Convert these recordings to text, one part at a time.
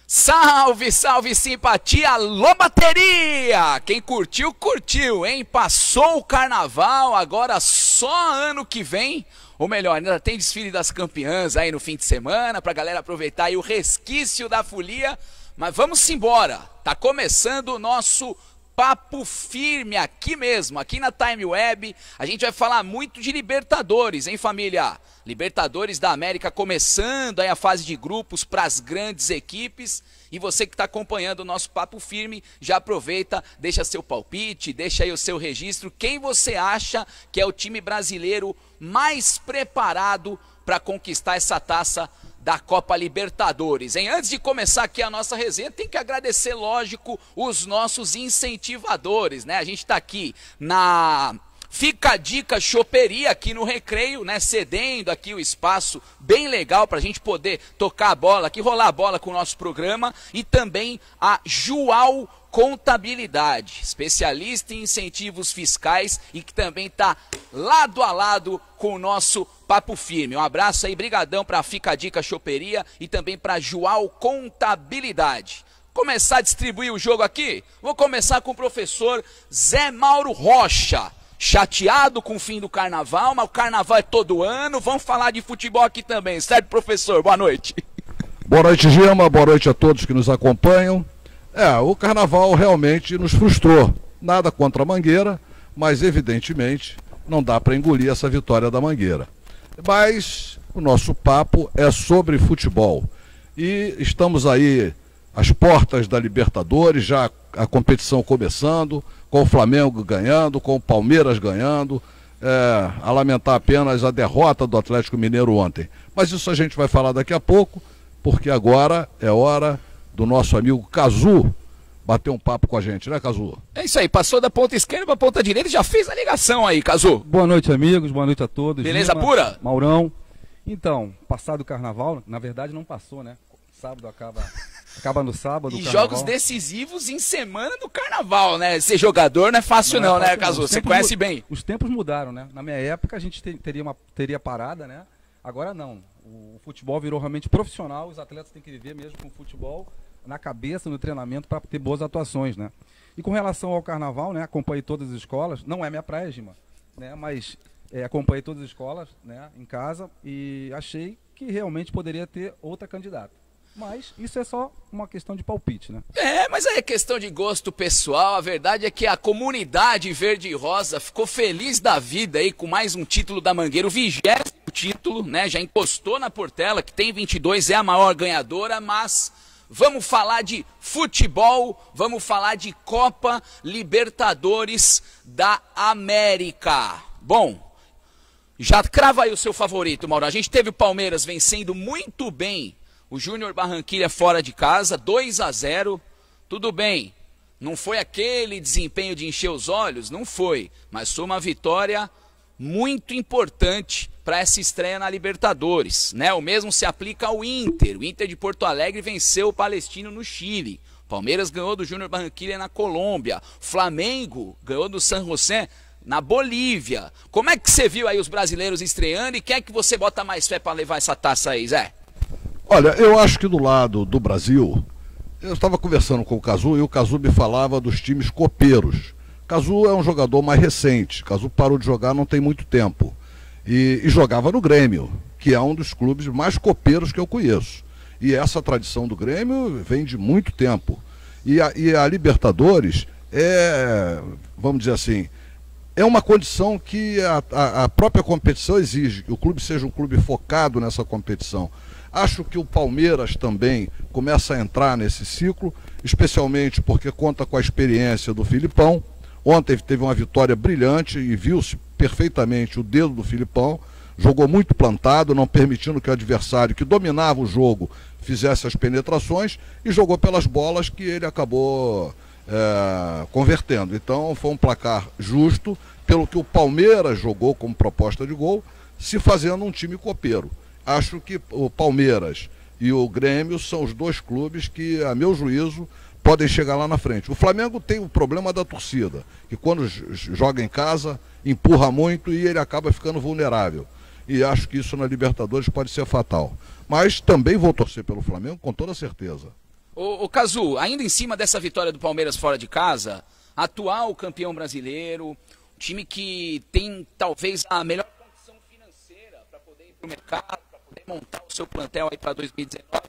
Salve, salve simpatia, alô bateria! Quem curtiu, curtiu, hein? Passou o carnaval, agora só ano que vem, ou melhor, ainda tem desfile das campeãs aí no fim de semana, pra galera aproveitar aí o resquício da folia, mas vamos embora, tá começando o nosso Papo Firme aqui mesmo, aqui na Time Web. A gente vai falar muito de Libertadores, hein, família? Libertadores da América começando aí a fase de grupos para as grandes equipes. E você que está acompanhando o nosso Papo Firme, já aproveita, deixa seu palpite, deixa aí o seu registro. Quem você acha que é o time brasileiro mais preparado para conquistar essa taça da Copa Libertadores, hein? Antes de começar aqui a nossa resenha, tem que agradecer, lógico, os nossos incentivadores, né? A gente tá aqui na Fica a Dica Choperia aqui no Recreio, né? Cedendo aqui o espaço bem legal pra gente poder tocar a bola aqui, rolar a bola com o nosso programa. E também a Joal Contabilidade, especialista em incentivos fiscais e que também está lado a lado com o nosso Papo Firme. Um abraço aí, brigadão para a Fica a Dica Choperia e também para a Joal Contabilidade. Começar a distribuir o jogo aqui? Vou começar com o professor Zé Mauro Rocha. Chateado com o fim do carnaval, mas o carnaval é todo ano. Vamos falar de futebol aqui também, certo, professor? Boa noite. Boa noite, Gima. Boa noite a todos que nos acompanham. O carnaval realmente nos frustrou. Nada contra a Mangueira, mas evidentemente não dá para engolir essa vitória da Mangueira. Mas o nosso papo é sobre futebol. E estamos aí às portas da Libertadores, já a competição começando, com o Flamengo ganhando, com o Palmeiras ganhando. A lamentar apenas a derrota do Atlético Mineiro ontem. Mas isso a gente vai falar daqui a pouco, porque agora é hora do nosso amigo Cazu bater um papo com a gente, né, Cazu? É isso aí, passou da ponta esquerda para a ponta direita e já fez a ligação aí, Cazu. Boa noite, amigos, boa noite a todos. Beleza Lima, pura? Maurão. Então, passado o carnaval, na verdade não passou, né? Sábado acaba no sábado. E jogos decisivos em semana do carnaval, né? Ser jogador não é fácil não, né, Cazu? Você conhece bem. Os tempos mudaram, né? Na minha época a gente teria parada, né? Agora não. O futebol virou realmente profissional, os atletas têm que viver mesmo com o futebol na cabeça, no treinamento, para ter boas atuações, né? E com relação ao carnaval, né? Acompanhei todas as escolas, não é minha praia, Gima, né? Mas acompanhei todas as escolas, né? Em casa e achei que realmente poderia ter outra candidata. Mas isso é só uma questão de palpite, né? Mas aí é questão de gosto pessoal. A verdade é que a comunidade verde e rosa ficou feliz da vida aí com mais um título da Mangueira, o 20º título, né? Já encostou na Portela, que tem 22, é a maior ganhadora, mas vamos falar de futebol, vamos falar de Copa Libertadores da América. Bom, já crava aí o seu favorito, Mauro. A gente teve o Palmeiras vencendo muito bem o Júnior Barranquilla fora de casa, 2-0, tudo bem, não foi aquele desempenho de encher os olhos, não foi, mas foi uma vitória muito importante para essa estreia na Libertadores, né? O mesmo se aplica ao Inter, o Inter de Porto Alegre venceu o Palestino no Chile, o Palmeiras ganhou do Júnior Barranquilla na Colômbia, o Flamengo ganhou do San José na Bolívia. Como é que você viu aí os brasileiros estreando e quem é que você bota mais fé para levar essa taça aí, Zé? Olha, eu acho que do lado do Brasil, eu estava conversando com o Cazu e o Cazu me falava dos times copeiros. Cazu é um jogador mais recente, Cazu parou de jogar não tem muito tempo. E jogava no Grêmio, que é um dos clubes mais copeiros que eu conheço. E essa tradição do Grêmio vem de muito tempo. E a Libertadores vamos dizer assim, é uma condição que a própria competição exige, que o clube seja um clube focado nessa competição. Acho que o Palmeiras também começa a entrar nesse ciclo, especialmente porque conta com a experiência do Filipão. Ontem teve uma vitória brilhante e viu-se perfeitamente o dedo do Filipão. Jogou muito plantado, não permitindo que o adversário que dominava o jogo fizesse as penetrações e jogou pelas bolas que ele acabou convertendo. Então foi um placar justo, pelo que o Palmeiras jogou como proposta de gol, se fazendo um time copeiro. Acho que o Palmeiras e o Grêmio são os dois clubes que, a meu juízo, podem chegar lá na frente. O Flamengo tem o problema da torcida, que quando joga em casa, empurra muito e ele acaba ficando vulnerável. E acho que isso na Libertadores pode ser fatal. Mas também vou torcer pelo Flamengo, com toda certeza. Ô Cazu, ainda em cima dessa vitória do Palmeiras fora de casa, atual campeão brasileiro, time que tem talvez a melhor condição financeira para poder ir para o mercado, para poder montar o seu plantel aí para 2019,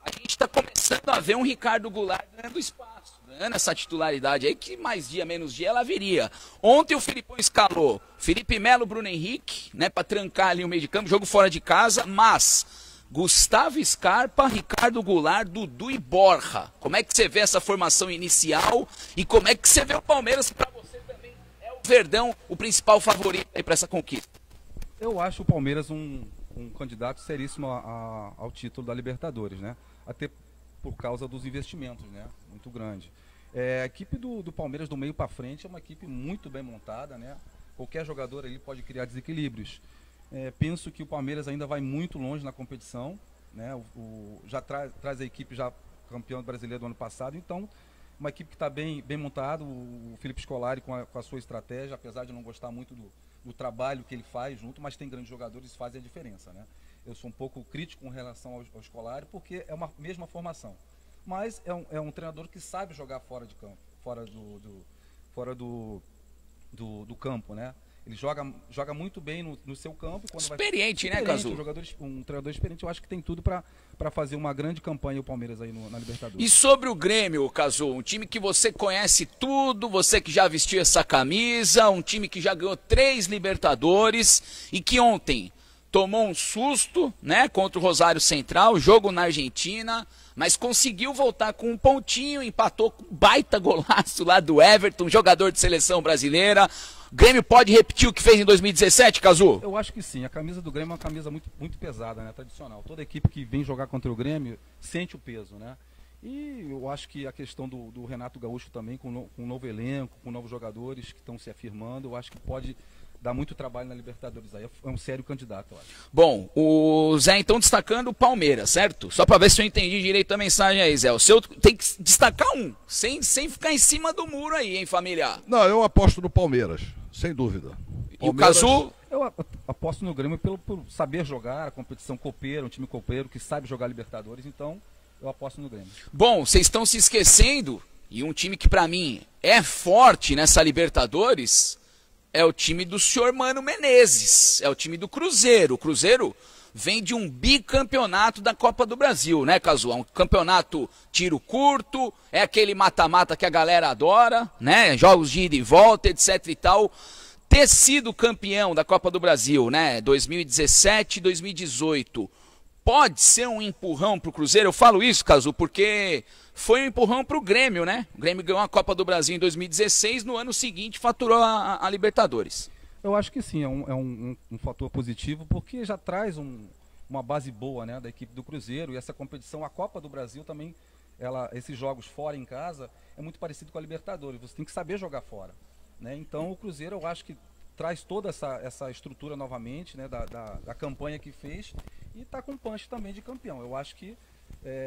a gente está começando a ver um Ricardo Goulart ganhando espaço, ganhando essa titularidade aí, que mais dia, menos dia ela viria. Ontem o Filipão escalou Felipe Melo, Bruno Henrique, né, para trancar ali o meio de campo, jogo fora de casa, mas Gustavo Scarpa, Ricardo Goulart, Dudu e Borja. Como é que você vê essa formação inicial e como é que você vê o Palmeiras, que para você também é o Verdão, o principal favorito aí para essa conquista? Eu acho o Palmeiras um candidato seríssimo ao título da Libertadores, né? Até por causa dos investimentos, né? Muito grande. A equipe do Palmeiras do meio para frente é uma equipe muito bem montada, né? Qualquer jogador ali pode criar desequilíbrios. Penso que o Palmeiras ainda vai muito longe na competição, né? Já traz a equipe já campeão brasileiro do ano passado, então uma equipe que está bem montada, o Felipe Scolari com a sua estratégia, apesar de não gostar muito do trabalho que ele faz junto, mas tem grandes jogadores que fazem a diferença, né? Eu sou um pouco crítico com relação ao Scolari, porque é uma mesma formação, mas é um treinador que sabe jogar fora de campo, fora do campo, né? Ele joga muito bem no seu campo. Quando experiente, né, Cazu? Um treinador experiente, eu acho que tem tudo para fazer uma grande campanha o Palmeiras aí na Libertadores. E sobre o Grêmio, Cazu, um time que você conhece tudo, você que já vestiu essa camisa, um time que já ganhou 3 Libertadores e que ontem tomou um susto, né, contra o Rosário Central, jogo na Argentina, mas conseguiu voltar com um pontinho, empatou com um baita golaço lá do Everton, jogador de seleção brasileira. O Grêmio pode repetir o que fez em 2017, Cazu? Eu acho que sim. A camisa do Grêmio é uma camisa muito pesada, né? Tradicional. Toda equipe que vem jogar contra o Grêmio sente o peso, né? E eu acho que a questão do Renato Gaúcho também, com um novo elenco, com novos jogadores que estão se afirmando, eu acho que pode dar muito trabalho na Libertadores aí. É um sério candidato, eu acho. Bom, o Zé então destacando o Palmeiras, certo? Só para ver se eu entendi direito a mensagem aí, Zé. O seu tem que destacar um, sem ficar em cima do muro aí, hein, família? Não, eu aposto no Palmeiras, sem dúvida. Palmeiras... E o Cazu? Eu aposto no Grêmio por saber jogar, a competição copeira, um time copeiro que sabe jogar Libertadores, então eu aposto no Grêmio. Bom, vocês estão se esquecendo, e um time que para mim é forte nessa Libertadores é o time do senhor Mano Menezes, é o time do Cruzeiro. O Cruzeiro vem de um bicampeonato da Copa do Brasil, né, Cazu? É um campeonato tiro curto, é aquele mata-mata que a galera adora, né? Jogos de ida e volta, etc e tal. Ter sido campeão da Copa do Brasil, né, 2017 e 2018, pode ser um empurrão pro Cruzeiro? Eu falo isso, Cazu, porque foi um empurrão pro Grêmio, né? O Grêmio ganhou a Copa do Brasil em 2016, no ano seguinte faturou a Libertadores. Eu acho que sim, é um fator positivo, porque já traz uma base boa, né, da equipe do Cruzeiro, e essa competição, a Copa do Brasil também, esses jogos fora em casa, é muito parecido com a Libertadores, você tem que saber jogar fora, né? Então o Cruzeiro, eu acho que traz toda essa estrutura novamente, né, da campanha que fez, e está com punch também de campeão. Eu acho que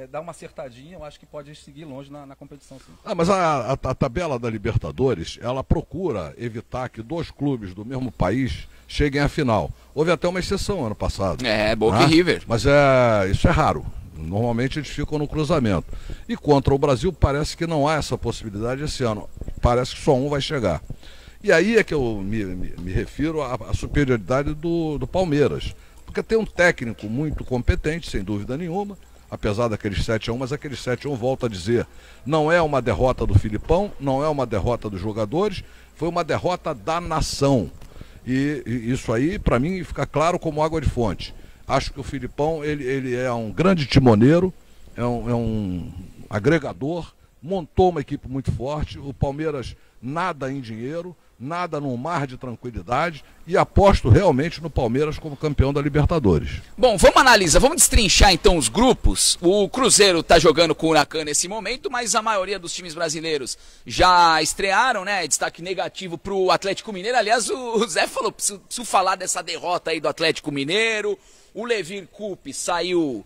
dá uma acertadinha, eu acho que pode seguir longe na competição, sim. Mas a tabela da Libertadores, ela procura evitar que 2 clubes do mesmo país cheguem à final. Houve até uma exceção ano passado. Boca e River. Mas isso é raro. Normalmente eles ficam no cruzamento. E contra o Brasil parece que não há essa possibilidade esse ano. Parece que só um vai chegar. E aí é que eu me refiro à superioridade do Palmeiras. Porque tem um técnico muito competente, sem dúvida nenhuma, apesar daqueles 7-1, mas aqueles 7-1, volto a dizer, não é uma derrota do Filipão, não é uma derrota dos jogadores, foi uma derrota da nação. E isso aí, para mim, fica claro como água de fonte. Acho que o Filipão, ele é um grande timoneiro, é um agregador, montou uma equipe muito forte. O Palmeiras nada em dinheiro, nada num mar de tranquilidade e aposto realmente no Palmeiras como campeão da Libertadores. Bom, vamos analisar, vamos destrinchar então os grupos. O Cruzeiro está jogando com o Huracan nesse momento, mas a maioria dos times brasileiros já estrearam, né? Destaque negativo para o Atlético Mineiro. Aliás, o Zé falou, preciso falar dessa derrota aí do Atlético Mineiro. O Levir Coupe saiu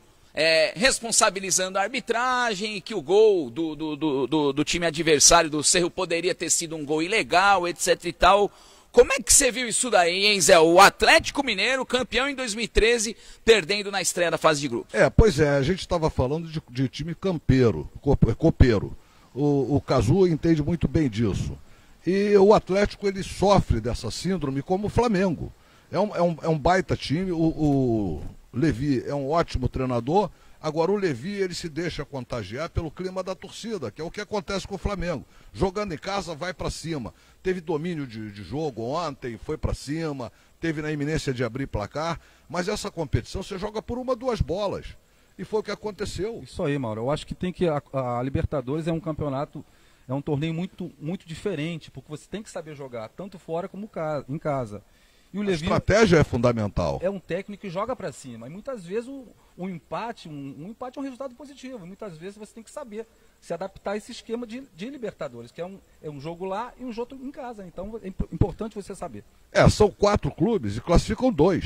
responsabilizando a arbitragem, que o gol do time adversário do Cerro poderia ter sido um gol ilegal, etc e tal. Como é que você viu isso daí, hein, Zé? O Atlético Mineiro, campeão em 2013, perdendo na estreia da fase de grupos. Pois é, a gente estava falando de time campeiro, copeiro. O Cazu entende muito bem disso. E o Atlético, ele sofre dessa síndrome como o Flamengo. É um baita time, o Levi é um ótimo treinador, agora o Levi ele se deixa contagiar pelo clima da torcida, que é o que acontece com o Flamengo. Jogando em casa, vai para cima. Teve domínio de jogo ontem, foi para cima, teve na iminência de abrir placar, mas essa competição você joga por 1, 2 bolas. E foi o que aconteceu. Isso aí, Mauro. Eu acho que tem que a Libertadores é um campeonato, é um torneio muito diferente, porque você tem que saber jogar, tanto fora como em casa. E o Levi, estratégia é fundamental. É um técnico que joga para cima. E muitas vezes um empate é um resultado positivo. E muitas vezes você tem que saber se adaptar a esse esquema de Libertadores, que é um jogo lá e um jogo em casa. Então é importante você saber. São 4 clubes e classificam 2.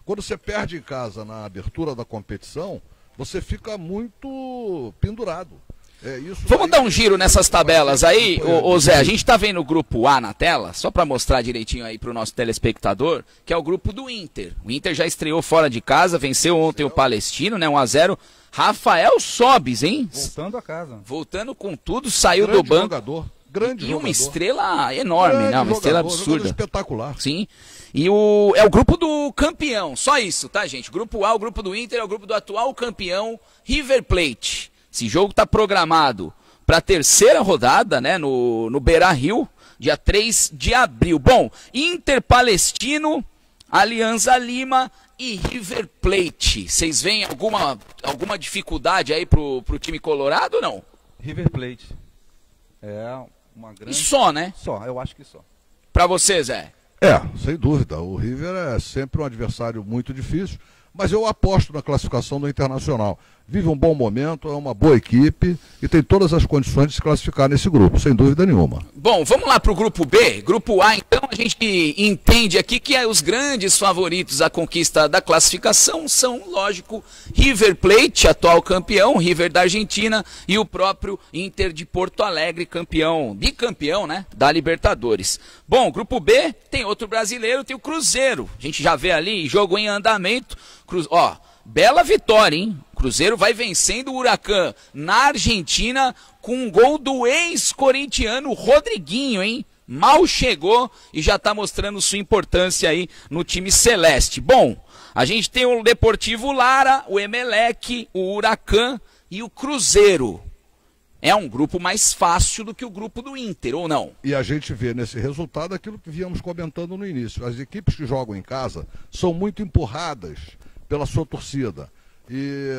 Quando você perde em casa na abertura da competição, você fica muito pendurado. Vamos dar um giro nessas tabelas aí, ô Zé. A gente está vendo o grupo A na tela, só para mostrar direitinho aí para o nosso telespectador, que é o grupo do Inter. O Inter já estreou fora de casa, venceu ontem o Palestino, né, 1-0. Rafael Sobis, hein? Voltando a casa. Voltando com tudo, saiu do banco. Grande jogador. Uma estrela enorme, né? Uma estrela absurda. Espetacular. Sim. E é o grupo do campeão, só isso, tá, gente? O grupo A, o grupo do Inter, é o grupo do atual campeão River Plate. Esse jogo está programado para a 3ª rodada, né, no Beira-Rio, dia 3 de abril. Bom, Inter, Palestino, Alianza Lima e River Plate. Vocês veem alguma dificuldade aí pro time colorado ou não? River Plate. É uma grande... E só, né? Só, eu acho que só. Para você, Zé? Sem dúvida. O River é sempre um adversário muito difícil. Mas eu aposto na classificação do Internacional. Vive um bom momento, é uma boa equipe e tem todas as condições de se classificar nesse grupo, sem dúvida nenhuma. Bom, vamos lá para o grupo B. Grupo A, então, a gente entende aqui que os grandes favoritos à conquista da classificação são, lógico, River Plate, atual campeão, River da Argentina, e o próprio Inter de Porto Alegre, bicampeão, né, da Libertadores. Bom, grupo B tem outro brasileiro, tem o Cruzeiro. A gente já vê ali, jogo em andamento. Bela vitória, hein? O Cruzeiro vai vencendo o Huracan na Argentina com um gol do ex-corintiano Rodriguinho, hein? Mal chegou e já está mostrando sua importância aí no time celeste. Bom, a gente tem o Deportivo Lara, o Emelec, o Huracan e o Cruzeiro. É um grupo mais fácil do que o grupo do Inter, ou não? E a gente vê nesse resultado aquilo que víamos comentando no início. As equipes que jogam em casa são muito empurradas pela sua torcida e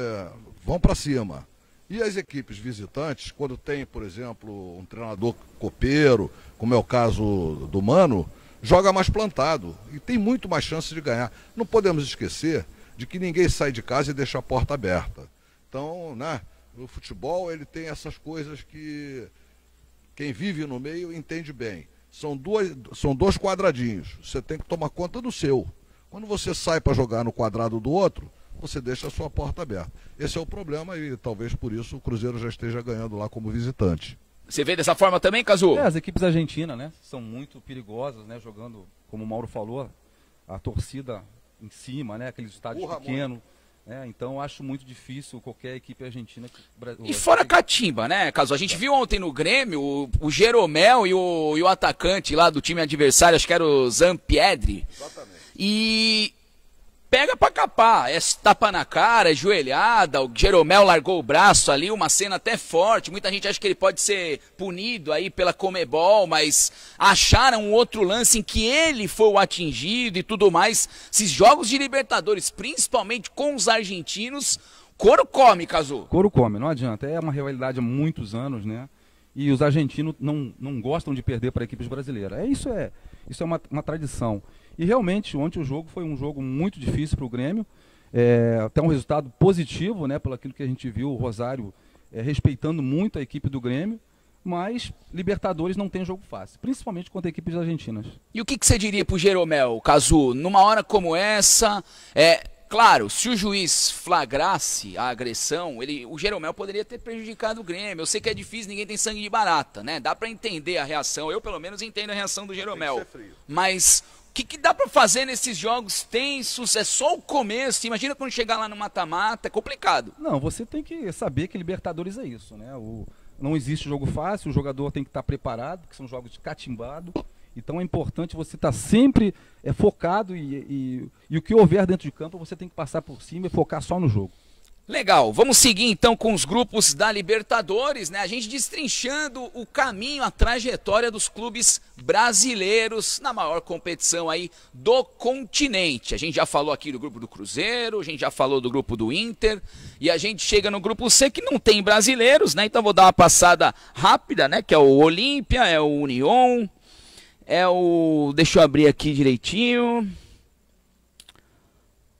vão para cima. E as equipes visitantes, quando tem, por exemplo, um treinador copeiro, como é o caso do Mano, joga mais plantado e tem muito mais chance de ganhar. Não podemos esquecer de que ninguém sai de casa e deixa a porta aberta. Então, né, o futebol ele tem essas coisas que quem vive no meio entende bem. São dois quadradinhos, você tem que tomar conta do seu. Quando você sai para jogar no quadrado do outro, você deixa a sua porta aberta. Esse é o problema e talvez por isso o Cruzeiro já esteja ganhando lá como visitante. Você vê dessa forma também, Cazu? As equipes argentinas, né, são muito perigosas, né, jogando, como o Mauro falou, a torcida em cima, né, aqueles estádios pequenos. Então eu acho muito difícil qualquer equipe argentina. E fora catimba, né, Caso? A gente viu ontem no Grêmio o Jeromel e o atacante lá do time adversário, acho que era o Zampiedri. Exatamente. E pega pra capar, tapa na cara, joelhada, o Jeromel largou o braço ali, uma cena até forte, muita gente acha que ele pode ser punido aí pela Conmebol, mas acharam um outro lance em que ele foi o atingido e tudo mais. Esses jogos de Libertadores, principalmente com os argentinos, couro come, Cazu. Couro come, não adianta, é uma rivalidade há muitos anos, né? e os argentinos não gostam de perder para equipes brasileiras. Isso é uma tradição. E realmente, ontem o jogo foi um jogo muito difícil para o Grêmio, até um resultado positivo, né, pelo aquilo que a gente viu, o Rosário respeitando muito a equipe do Grêmio, mas Libertadores não tem jogo fácil, principalmente contra equipes argentinas. E o que você diria pro Jeromel, Cazu, numa hora como essa, claro, se o juiz flagrasse a agressão, o Jeromel poderia ter prejudicado o Grêmio. Eu sei que é difícil, ninguém tem sangue de barata, né? Dá pra entender a reação, eu pelo menos entendo a reação do Jeromel. Mas o que dá pra fazer nesses jogos tensos? É só o começo, imagina quando chegar lá no mata-mata, é complicado. Não, você tem que saber que Libertadores é isso, né? Não existe jogo fácil, o jogador tem que estar preparado, que são jogos de catimbado. Então é importante você estar sempre focado e o que houver dentro de campo você tem que passar por cima e focar só no jogo. Legal, vamos seguir então com os grupos da Libertadores, né? A gente destrinchando o caminho, a trajetória dos clubes brasileiros na maior competição aí do continente. A gente já falou aqui do grupo do Cruzeiro, a gente já falou do grupo do Inter e a gente chega no grupo C que não tem brasileiros, né? Então vou dar uma passada rápida, né? Que é o Olímpia, é o Union, deixa eu abrir aqui direitinho.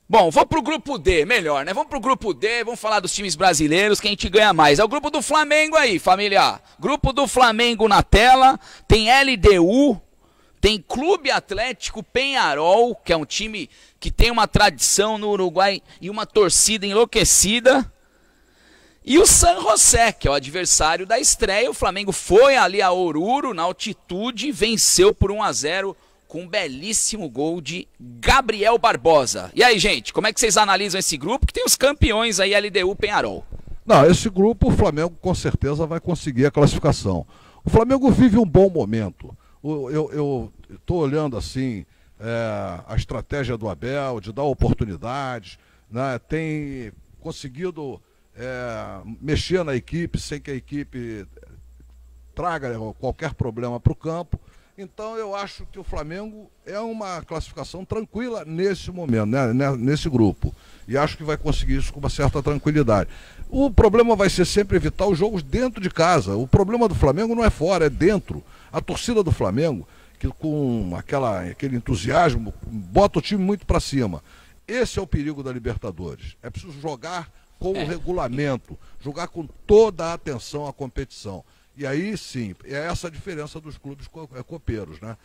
Bom, vamos pro grupo D, melhor, né? Vamos pro grupo D, vamos falar dos times brasileiros, que a gente ganha mais. É o grupo do Flamengo aí, família. Grupo do Flamengo na tela, tem LDU, tem Clube Atlético Peñarol, que é um time que tem uma tradição no Uruguai e uma torcida enlouquecida. E o San José, que é o adversário da estreia. O Flamengo foi ali a Oruro, na altitude, venceu por 1-0 com um belíssimo gol de Gabriel Barbosa. E aí, gente, como é que vocês analisam esse grupo? Que tem os campeões aí, LDU, Peñarol. Não, esse grupo o Flamengo com certeza vai conseguir a classificação. O Flamengo vive um bom momento. Eu estou olhando assim a estratégia do Abel, de dar oportunidades, né? Tem conseguido mexer na equipe sem que a equipe traga qualquer problema para o campo. Então eu acho que o Flamengo é uma classificação tranquila nesse momento, né, nesse grupo. E acho que vai conseguir isso com uma certa tranquilidade. O problema vai ser sempre evitar os jogos dentro de casa. O problema do Flamengo não é fora, é dentro. A torcida do Flamengo, que com aquele entusiasmo, bota o time muito para cima. Esse é o perigo da Libertadores. É preciso jogar com o regulamento, jogar com toda a atenção à competição. E aí sim, é essa a diferença dos clubes copeiros, né?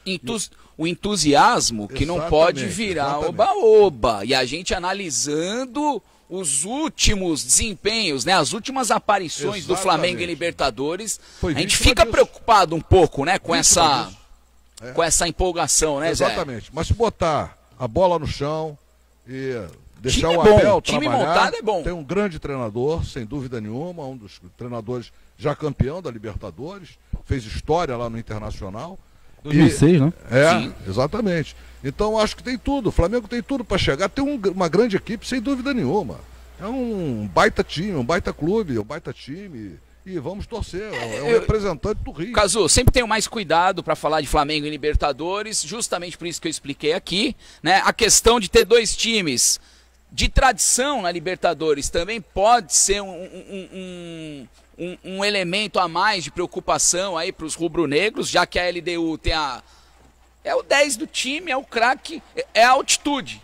O entusiasmo que não pode virar oba-oba. E a gente analisando os últimos desempenhos, né? As últimas aparições do Flamengo em Libertadores, a gente fica preocupado um pouco, né? Com essa empolgação, né, Zé? Exatamente. Mas se botar a bola no chão e deixar o Abel trabalhar, time montado é bom. Tem um grande treinador, sem dúvida nenhuma, um dos treinadores já campeão da Libertadores, fez história lá no Internacional. 2006, né? Sim. Exatamente. Então acho que tem tudo, o Flamengo tem tudo para chegar, tem uma grande equipe, sem dúvida nenhuma. É um baita time, um baita clube, um baita time. E vamos torcer, é um representante do Rio. Cazu, sempre tenho mais cuidado para falar de Flamengo e Libertadores, justamente por isso que eu expliquei aqui, né? A questão de ter dois times de tradição na Libertadores também pode ser um elemento a mais de preocupação aí para os rubro-negros, já que a LDU tem é o 10 do time, é o craque, é a altitude.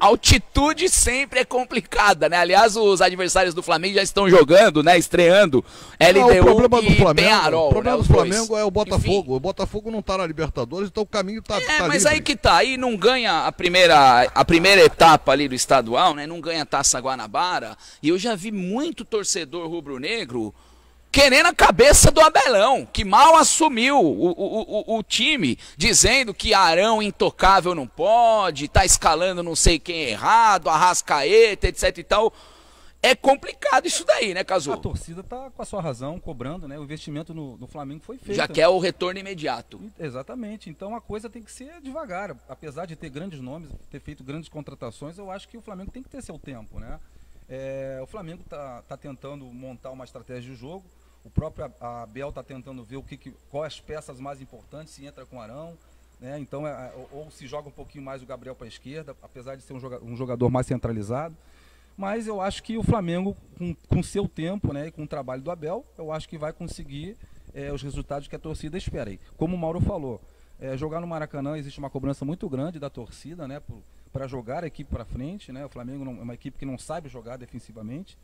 A altitude sempre é complicada, né? Aliás, os adversários do Flamengo já estão jogando, né? Estreando LDU e Peñarol. O problema do Flamengo é o Botafogo. Enfim. O Botafogo não está na Libertadores, então o caminho está mas livre. Aí que tá. Aí não ganha a primeira etapa ali do estadual, né? Não ganha a Taça Guanabara. E eu já vi muito torcedor rubro-negro querendo a cabeça do Abelão, que mal assumiu o time, dizendo que Arão intocável não pode, tá escalando não sei quem errado, Arrascaeta, etc e tal. É complicado isso daí, né, Cazu? A torcida tá com a sua razão, cobrando, né? O investimento no Flamengo foi feito. Já quer o retorno imediato. Exatamente. Então a coisa tem que ser devagar. Apesar de ter grandes nomes, ter feito grandes contratações, eu acho que o Flamengo tem que ter seu tempo, né? O Flamengo tá tentando montar uma estratégia de jogo. O próprio Abel está tentando ver quais as peças mais importantes, se entra com Arão, né? Então, ou se joga um pouquinho mais o Gabriel para a esquerda, apesar de ser um jogador mais centralizado. Mas eu acho que o Flamengo, com seu tempo, né, e com o trabalho do Abel, eu acho que vai conseguir os resultados que a torcida espera. E, como o Mauro falou, jogar no Maracanã existe uma cobrança muito grande da torcida, né, para jogar a equipe para frente, né? O Flamengo é uma equipe que não sabe jogar defensivamente.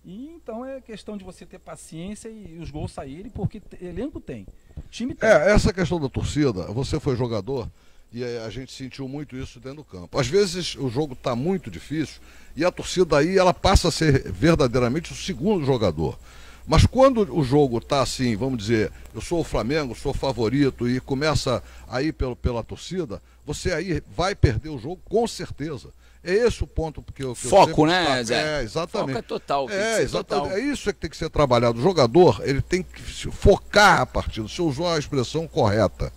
E então é questão de você ter paciência e os gols saírem, porque elenco tem, time tem. Essa questão da torcida, você foi jogador e a gente sentiu muito isso dentro do campo. Às vezes o jogo está muito difícil e a torcida aí ela passa a ser verdadeiramente o segundo jogador. Mas quando o jogo está assim, vamos dizer, eu sou o Flamengo, sou favorito e começa a ir pela torcida, você aí vai perder o jogo com certeza. É esse o ponto que eu foco, né, Zé? Exatamente. Foco é total. Exatamente. Total. É isso que tem que ser trabalhado. O jogador, ele tem que focar a partida, você usou a expressão correta,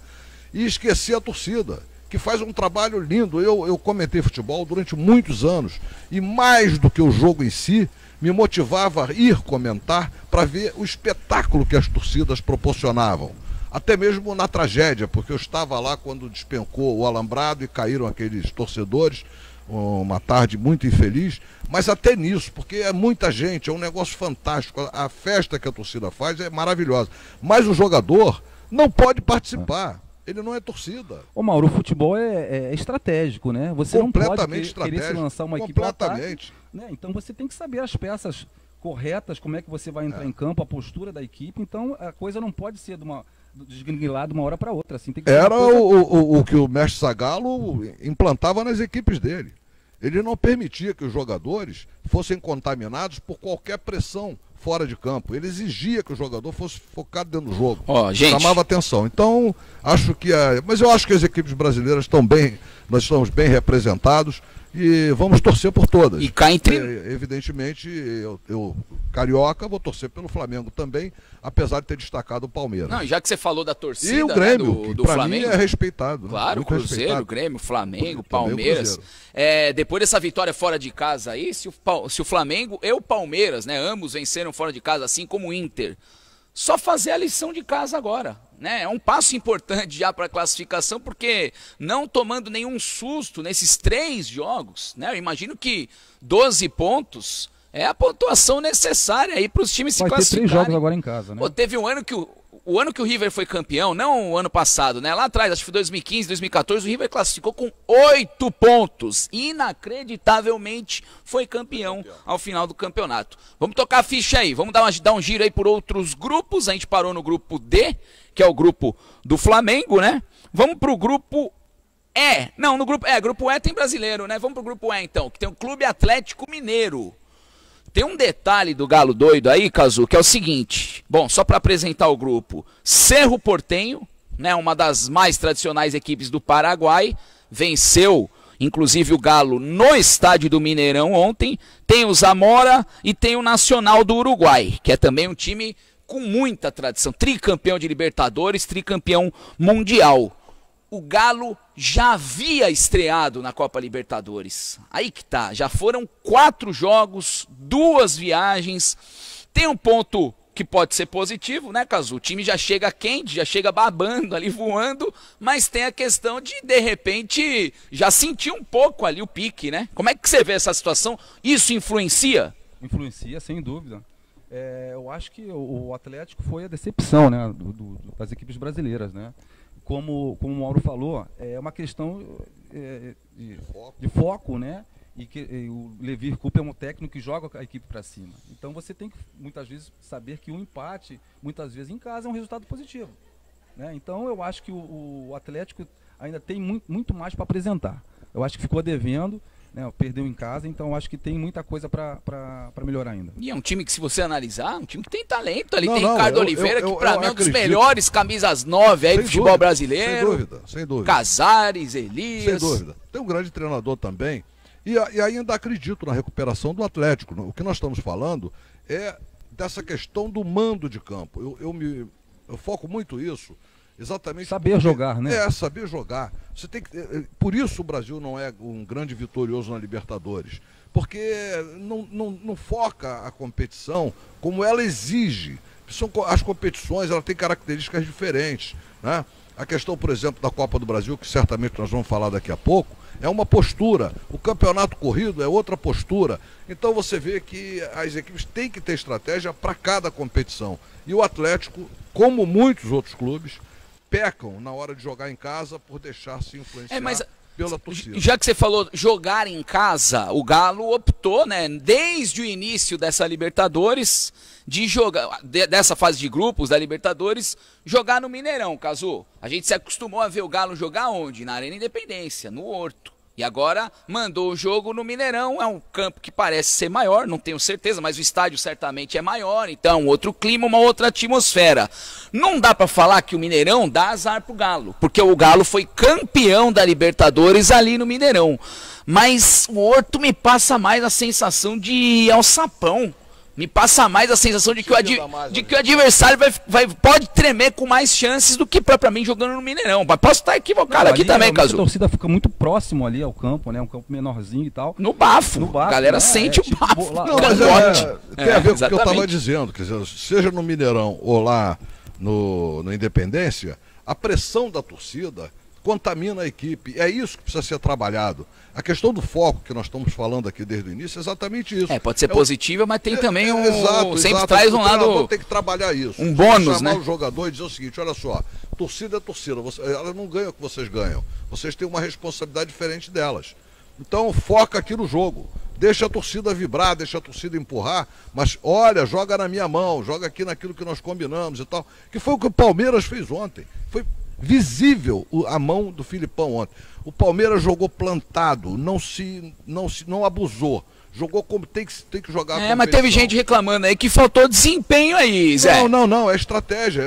e esquecer a torcida, que faz um trabalho lindo. Eu comentei futebol durante muitos anos, e mais do que o jogo em si, me motivava a ir comentar para ver o espetáculo que as torcidas proporcionavam. Até mesmo na tragédia, porque eu estava lá quando despencou o alambrado e caíram aqueles torcedores, uma tarde muito infeliz, mas até nisso, porque é muita gente, é um negócio fantástico, a festa que a torcida faz é maravilhosa, mas o jogador não pode participar, ele não é torcida. Ô Mauro, o futebol é estratégico, né? Você não pode querer se lançar uma equipe completamente. Né? Então você tem que saber as peças corretas, como é que você vai entrar em campo, a postura da equipe, então a coisa não pode ser desgringular de uma hora para outra. Assim, tem que ser era o que o mestre Zagallo implantava nas equipes dele. Ele não permitia que os jogadores fossem contaminados por qualquer pressão fora de campo. Ele exigia que o jogador fosse focado dentro do jogo. Chamava atenção. Então, acho que mas eu acho que as equipes brasileiras estão bem, nós estamos bem representados e vamos torcer por todas. E cá entre... Evidentemente, eu carioca, vou torcer pelo Flamengo também, apesar de ter destacado o Palmeiras. Não, já que você falou da torcida, e o Grêmio, né, do pra Flamengo, mim é respeitado. Claro, muito Cruzeiro, respeitado. Grêmio, Flamengo, Palmeiras. Depois dessa vitória fora de casa aí, se o Flamengo e o Palmeiras, né, ambos venceram fora de casa, assim como o Inter, só fazer a lição de casa agora. Né? É um passo importante já para a classificação, porque não tomando nenhum susto nesses 3 jogos, né? Eu imagino que 12 pontos é a pontuação necessária aí para os times se classificarem. Vai ter 3 jogos agora em casa, né? Pô, teve um ano que o ano que o River foi campeão, não o ano passado, né? Lá atrás, acho que foi 2015, 2014, o River classificou com 8 pontos. Inacreditavelmente foi campeão ao final do campeonato. Vamos tocar a ficha aí, vamos dar um giro aí por outros grupos. A gente parou no grupo D, que é o grupo do Flamengo, né? Vamos pro grupo E. Não, no grupo E tem brasileiro, né? Vamos pro grupo E então, que tem o Clube Atlético Mineiro. Tem um detalhe do Galo doido aí, Cazu, que é o seguinte. Bom, só para apresentar o grupo. Cerro Porteño, né, uma das mais tradicionais equipes do Paraguai, venceu, inclusive, o Galo no estádio do Mineirão ontem. Tem o Zamora e tem o Nacional do Uruguai, que é também um time com muita tradição. Tricampeão de Libertadores, tricampeão mundial. O Galo já havia estreado na Copa Libertadores. Aí que tá, já foram 4 jogos, 2 viagens. Tem um ponto que pode ser positivo, né, Cazu? O time já chega quente, já chega babando ali, voando, mas tem a questão de repente, já sentir um pouco ali o pique, né? Como é que você vê essa situação? Isso influencia? Influencia, sem dúvida. Eu acho que o Atlético foi a decepção, né, das equipes brasileiras, né? Como o Mauro falou, é uma questão de foco, né? E o Levir Coupe é um técnico que joga a equipe para cima. Então você tem que, muitas vezes, saber que um empate, muitas vezes em casa, é um resultado positivo. Né? Então eu acho que o Atlético ainda tem muito mais para apresentar. Eu acho que ficou devendo, né? Perdeu em casa, então eu acho que tem muita coisa para melhorar ainda. E é um time que, se você analisar, um time que tem talento ali. Tem Ricardo Oliveira, que para mim é um dos melhores camisas 9 aí do futebol brasileiro. Sem dúvida, sem dúvida. Casares, Elias. Sem dúvida. Tem um grande treinador também. E ainda acredito na recuperação do Atlético. O que nós estamos falando é dessa questão do mando de campo. Eu foco muito isso. Exatamente. Saber jogar, né? Saber jogar. Você tem que, por isso o Brasil não é um grande vitorioso na Libertadores. Porque não foca a competição como ela exige. As competições ela têm características diferentes. Né? A questão, por exemplo, da Copa do Brasil, que certamente nós vamos falar daqui a pouco, é uma postura. O campeonato corrido é outra postura. Então você vê que as equipes têm que ter estratégia para cada competição. E o Atlético, como muitos outros clubes, pecam na hora de jogar em casa por deixar se influenciar pela torcida. Já que você falou jogar em casa, o Galo optou, né, desde o início dessa Libertadores, de jogar, dessa fase de grupos da Libertadores, jogar no Mineirão, Cazu. A gente se acostumou a ver o Galo jogar onde? Na Arena Independência, no Horto. E agora mandou o jogo no Mineirão, é um campo que parece ser maior, não tenho certeza, mas o estádio certamente é maior, então outro clima, uma outra atmosfera. Não dá pra falar que o Mineirão dá azar pro Galo, porque o Galo foi campeão da Libertadores ali no Mineirão. Mas o Horto me passa mais a sensação de alçapão. Me passa mais a sensação de que o adversário pode tremer com mais chances do que propriamente jogando no Mineirão. Mas posso estar equivocado aqui também, Cazu. A torcida fica muito próximo ali ao campo, né? Um campo menorzinho e tal. No bafo. A galera sente o bafo. Não, mas tem a ver com o que eu estava dizendo. Quer dizer, seja no Mineirão ou lá no Independência, a pressão da torcida contamina a equipe. É isso que precisa ser trabalhado. A questão do foco que nós estamos falando aqui desde o início é exatamente isso. Pode ser positiva, mas tem também um... Exato, sempre traz um lado... Tem que trabalhar isso. Um bônus, chamar né? o jogador e dizer o seguinte, olha só, torcida é torcida, elas não ganham o que vocês ganham. Vocês têm uma responsabilidade diferente delas. Então foca aqui no jogo. Deixa a torcida vibrar, deixa a torcida empurrar, mas olha, joga na minha mão, joga aqui naquilo que nós combinamos e tal. Que foi o que o Palmeiras fez ontem. Foi visível a mão do Filipão ontem. O Palmeiras jogou plantado, não abusou. Jogou como tem que jogar. Mas teve gente reclamando aí que faltou desempenho aí, Zé. Não, é estratégia.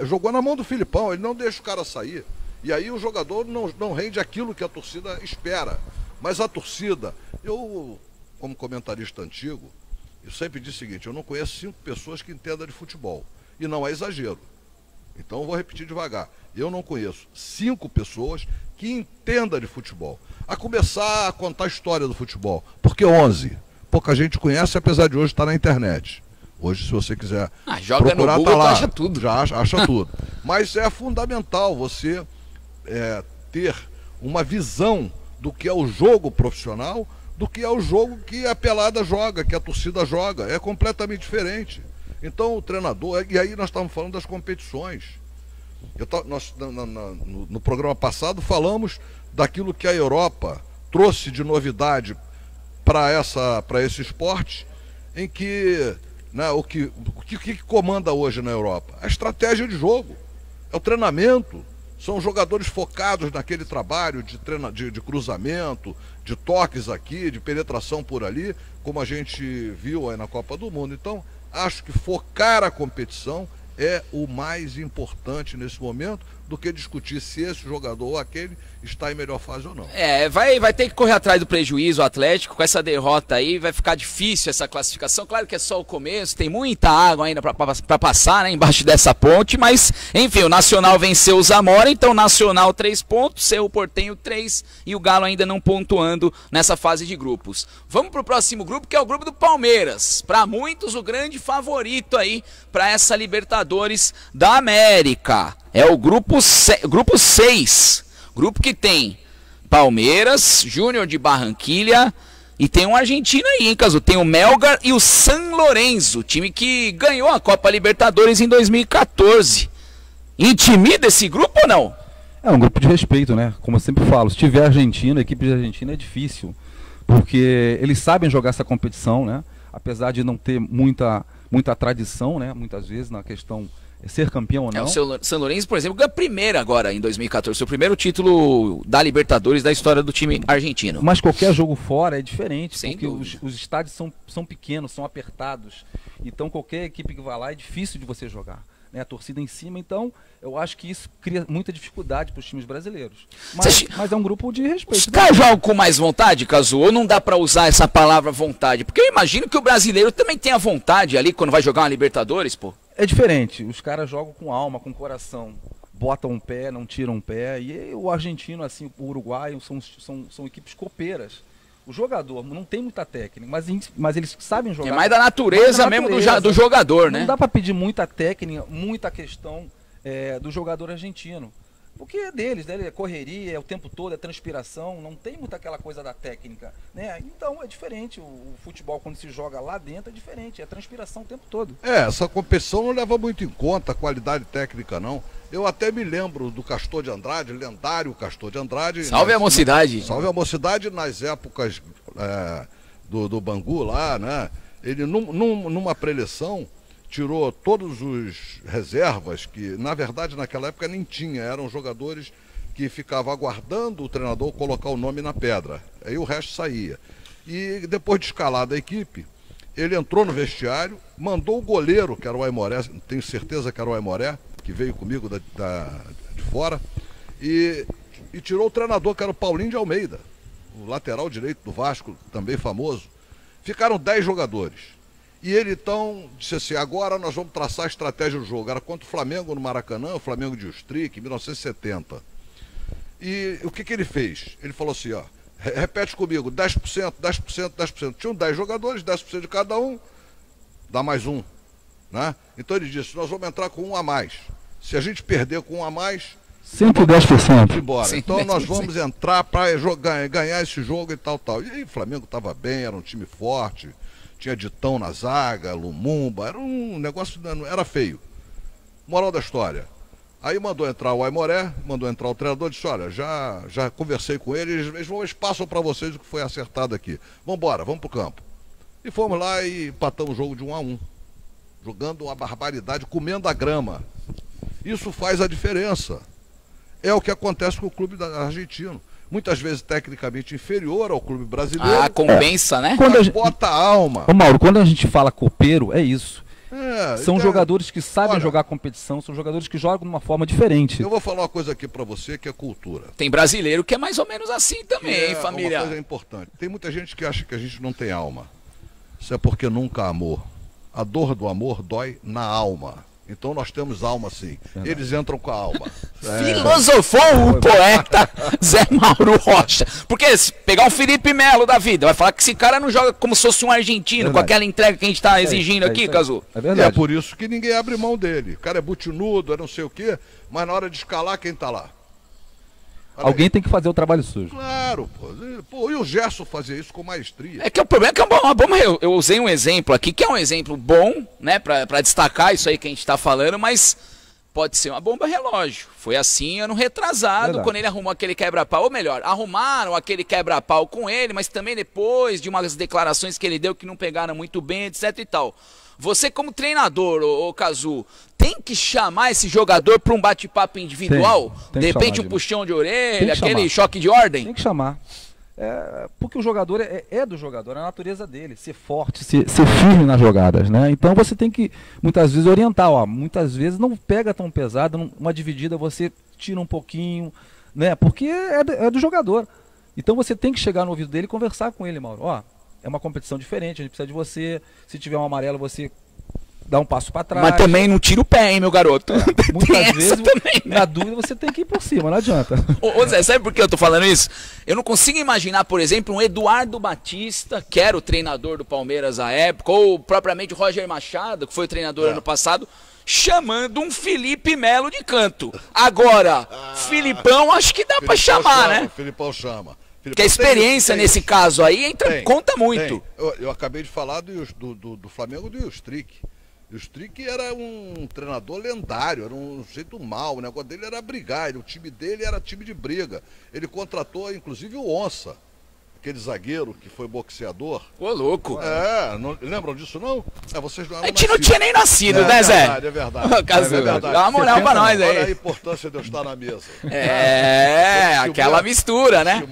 Jogou na mão do Filipão, ele não deixa o cara sair. E aí o jogador não rende aquilo que a torcida espera. Mas a torcida, eu, como comentarista antigo, eu sempre disse o seguinte, eu não conheço 5 pessoas que entendam de futebol. E não é exagero. Então eu vou repetir devagar. Eu não conheço 5 pessoas que entendam de futebol. A começar a contar a história do futebol. Porque 11. Pouca gente conhece, apesar de hoje estar na internet. Hoje, se você quiser joga procurar, no Google, tá lá. Acha tudo. Já acha tudo. Mas é fundamental você ter uma visão do que é o jogo profissional, do que é o jogo que a pelada joga, que a torcida joga. É completamente diferente. Então o treinador, e aí nós estávamos falando das competições. No programa passado falamos daquilo que a Europa trouxe de novidade para esse esporte, em que, né, o que comanda hoje na Europa? A estratégia de jogo, é o treinamento, são jogadores focados naquele trabalho de cruzamento, de toques aqui, de penetração por ali, como a gente viu aí na Copa do Mundo. Então, acho que focar a competição é o mais importante nesse momento do que discutir se esse jogador ou aquele está em melhor fase ou não. Vai ter que correr atrás do prejuízo o Atlético, com essa derrota aí, vai ficar difícil essa classificação. Claro que é só o começo, tem muita água ainda para passar, né, embaixo dessa ponte, mas, enfim, o Nacional venceu o Zamora, então Nacional 3 pontos, Cerro Porteño 3 e o Galo ainda não pontuando nessa fase de grupos. Vamos pro próximo grupo, que é o grupo do Palmeiras. Para muitos, o grande favorito aí para essa Libertadores da América. É o grupo 6. Grupo que tem Palmeiras, Júnior de Barranquilha e tem um argentino aí, hein, Cazu? Tem o Melgar e o San Lorenzo, time que ganhou a Copa Libertadores em 2014. Intimida esse grupo ou não? É um grupo de respeito, né? Como eu sempre falo, se tiver Argentina, a equipe de Argentina é difícil, porque eles sabem jogar essa competição, né? Apesar de não ter muita tradição, né? Muitas vezes na questão ser campeão ou não. O San Lorenzo, por exemplo, ganhou a primeira agora em 2014, seu primeiro título da Libertadores da história do time argentino. Mas qualquer jogo fora é diferente, sem porque dúvida. Os estádios são pequenos, são apertados. Então qualquer equipe que vai lá é difícil de você jogar, né? A torcida em cima, então eu acho que isso cria muita dificuldade para os times brasileiros. Mas é um grupo de respeito. Os caras jogam com mais vontade, Cazu? Ou não dá para usar essa palavra vontade? Porque eu imagino que o brasileiro também tenha vontade ali quando vai jogar uma Libertadores, pô. É diferente, os caras jogam com alma, com coração, botam um pé, não tiram um pé, e o argentino, assim, o uruguaio, são equipes copeiras. O jogador não tem muita técnica, mas eles sabem jogar. É mais da natureza mesmo do jogador, né? Não dá para pedir muita técnica, muita questão do jogador argentino. Porque é deles, né? É correria, é o tempo todo, é transpiração, não tem muita aquela coisa da técnica, né? Então é diferente, o futebol quando se joga lá dentro é diferente, é transpiração o tempo todo. Essa competição não leva muito em conta a qualidade técnica, não. Eu até me lembro do Castor de Andrade, lendário Castor de Andrade. Salve a mocidade! Salve a mocidade nas épocas do Bangu lá, né? Ele numa preleção tirou todos os reservas, que na verdade naquela época nem tinha, eram jogadores que ficavam aguardando o treinador colocar o nome na pedra, aí o resto saía. E depois de escalar da equipe, ele entrou no vestiário, mandou o goleiro, que era o Aimoré, tenho certeza que era o Aimoré, que veio comigo de fora, e tirou o treinador, que era o Paulinho de Almeida, o lateral direito do Vasco, também famoso. Ficaram 10 jogadores. E ele então disse assim, agora nós vamos traçar a estratégia do jogo. Era contra o Flamengo no Maracanã, o Flamengo de Ustrique, em 1970. E o que ele fez? Ele falou assim, ó, repete comigo, 10%, 10%, 10%. Tinham 10 jogadores, 10% de cada um, dá mais um. Né? Então ele disse, nós vamos entrar com um a mais. Se a gente perder com um a mais, 110%. Embora. 110%. Então nós vamos entrar para ganhar esse jogo e tal. E aí o Flamengo estava bem, era um time forte. Tinha Ditão na zaga, Lumumba, era um negócio, era feio. Moral da história. Aí mandou entrar o Aimoré, mandou entrar o treinador, disse, olha, já conversei com eles, eles passam para vocês o que foi acertado aqui. Vamos embora, vamos pro campo. E fomos lá e empatamos o jogo de 1-1. Jogando uma barbaridade, comendo a grama. Isso faz a diferença. É o que acontece com o clube argentino. Muitas vezes tecnicamente inferior ao clube brasileiro. Ah, compensa, né? Mas bota a alma. Ô Mauro, quando a gente fala copeiro, é isso. São jogadores que sabem jogar competição, são jogadores que jogam de uma forma diferente. Eu vou falar uma coisa aqui pra você que é cultura. Tem brasileiro que é mais ou menos assim também, hein, família? Uma coisa importante. Tem muita gente que acha que a gente não tem alma. Isso é porque nunca amou. A dor do amor dói na alma. Então nós temos alma sim. Eles entram com a alma. Filosofou o poeta Zé Mauro Rocha. Porque se pegar um Felipe Melo da vida, vai falar que esse cara não joga como se fosse um argentino, com aquela entrega que a gente está exigindo aqui, Cazu. É verdade. E é por isso que ninguém abre mão dele. O cara é butinudo, é não sei o quê, mas na hora de escalar, quem está lá? Alguém tem que fazer o trabalho sujo. Claro, pô. E o Gerson fazia isso com maestria. É que o problema é que é uma bomba. Eu usei um exemplo aqui, que é um exemplo bom, né, pra destacar isso aí que a gente tá falando, mas pode ser uma bomba relógio. Foi assim ano retrasado, quando ele arrumou aquele quebra-pau. Ou melhor, arrumaram aquele quebra-pau com ele, mas também depois de umas declarações que ele deu que não pegaram muito bem, etc e tal. Você como treinador, ô Cazu, tem que chamar esse jogador para um bate-papo individual? Tem de repente um puxão de orelha, aquele choque de ordem? Tem que chamar. Porque o jogador é do jogador, é a natureza dele, ser forte, ser firme nas jogadas, né? Então você tem que, muitas vezes, orientar, ó, muitas vezes não pega tão pesado, uma dividida você tira um pouquinho, né? Porque é do jogador. Então você tem que chegar no ouvido dele e conversar com ele, Mauro. Ó, é uma competição diferente, a gente precisa de você, se tiver um amarelo você dá um passo para trás. Mas também não tira o pé, hein, meu garoto? Muitas vezes, também, né? Na dúvida, você tem que ir por cima, não adianta. Ô Zé, sabe por que eu tô falando isso? Eu não consigo imaginar, por exemplo, um Eduardo Batista, que era o treinador do Palmeiras à época, ou propriamente o Roger Machado, que foi o treinador ano passado, chamando um Felipe Melo de canto. Agora, Filipão, acho que dá para chamar, né? Filipão chama. Porque a experiência nesse caso aí conta muito. Eu acabei de falar do Flamengo do Ustrique. O Strick era um treinador lendário, era um jeito mau, o negócio dele era brigar, o time dele era time de briga. Ele contratou inclusive o Onça, aquele zagueiro que foi boxeador. Ô, louco. Não lembram disso não? Vocês não eram a gente não tinha nem nascido, né, Zé? É verdade. Dá uma moral pra nós aí. Olha a importância de eu estar na mesa. Aquela mistura, né?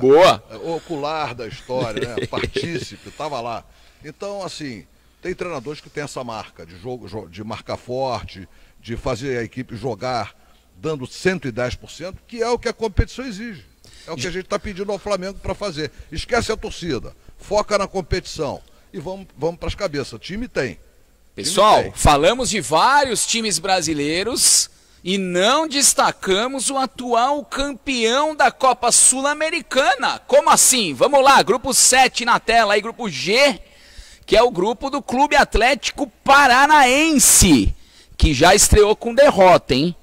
Boa. Ocular da história, né? Partícipe, tava lá. Então, assim, tem treinadores que têm essa marca de jogo, de marcar forte, de fazer a equipe jogar dando 110%, que é o que a competição exige. É o que a gente está pedindo ao Flamengo para fazer. Esquece a torcida, foca na competição e vamos para as cabeças. Time tem. Pessoal, falamos de vários times brasileiros e não destacamos o atual campeão da Copa Sul-Americana. Como assim? Vamos lá, grupo 7 na tela aí, grupo G, que é o grupo do Clube Atlético Paranaense, que já estreou com derrota, hein?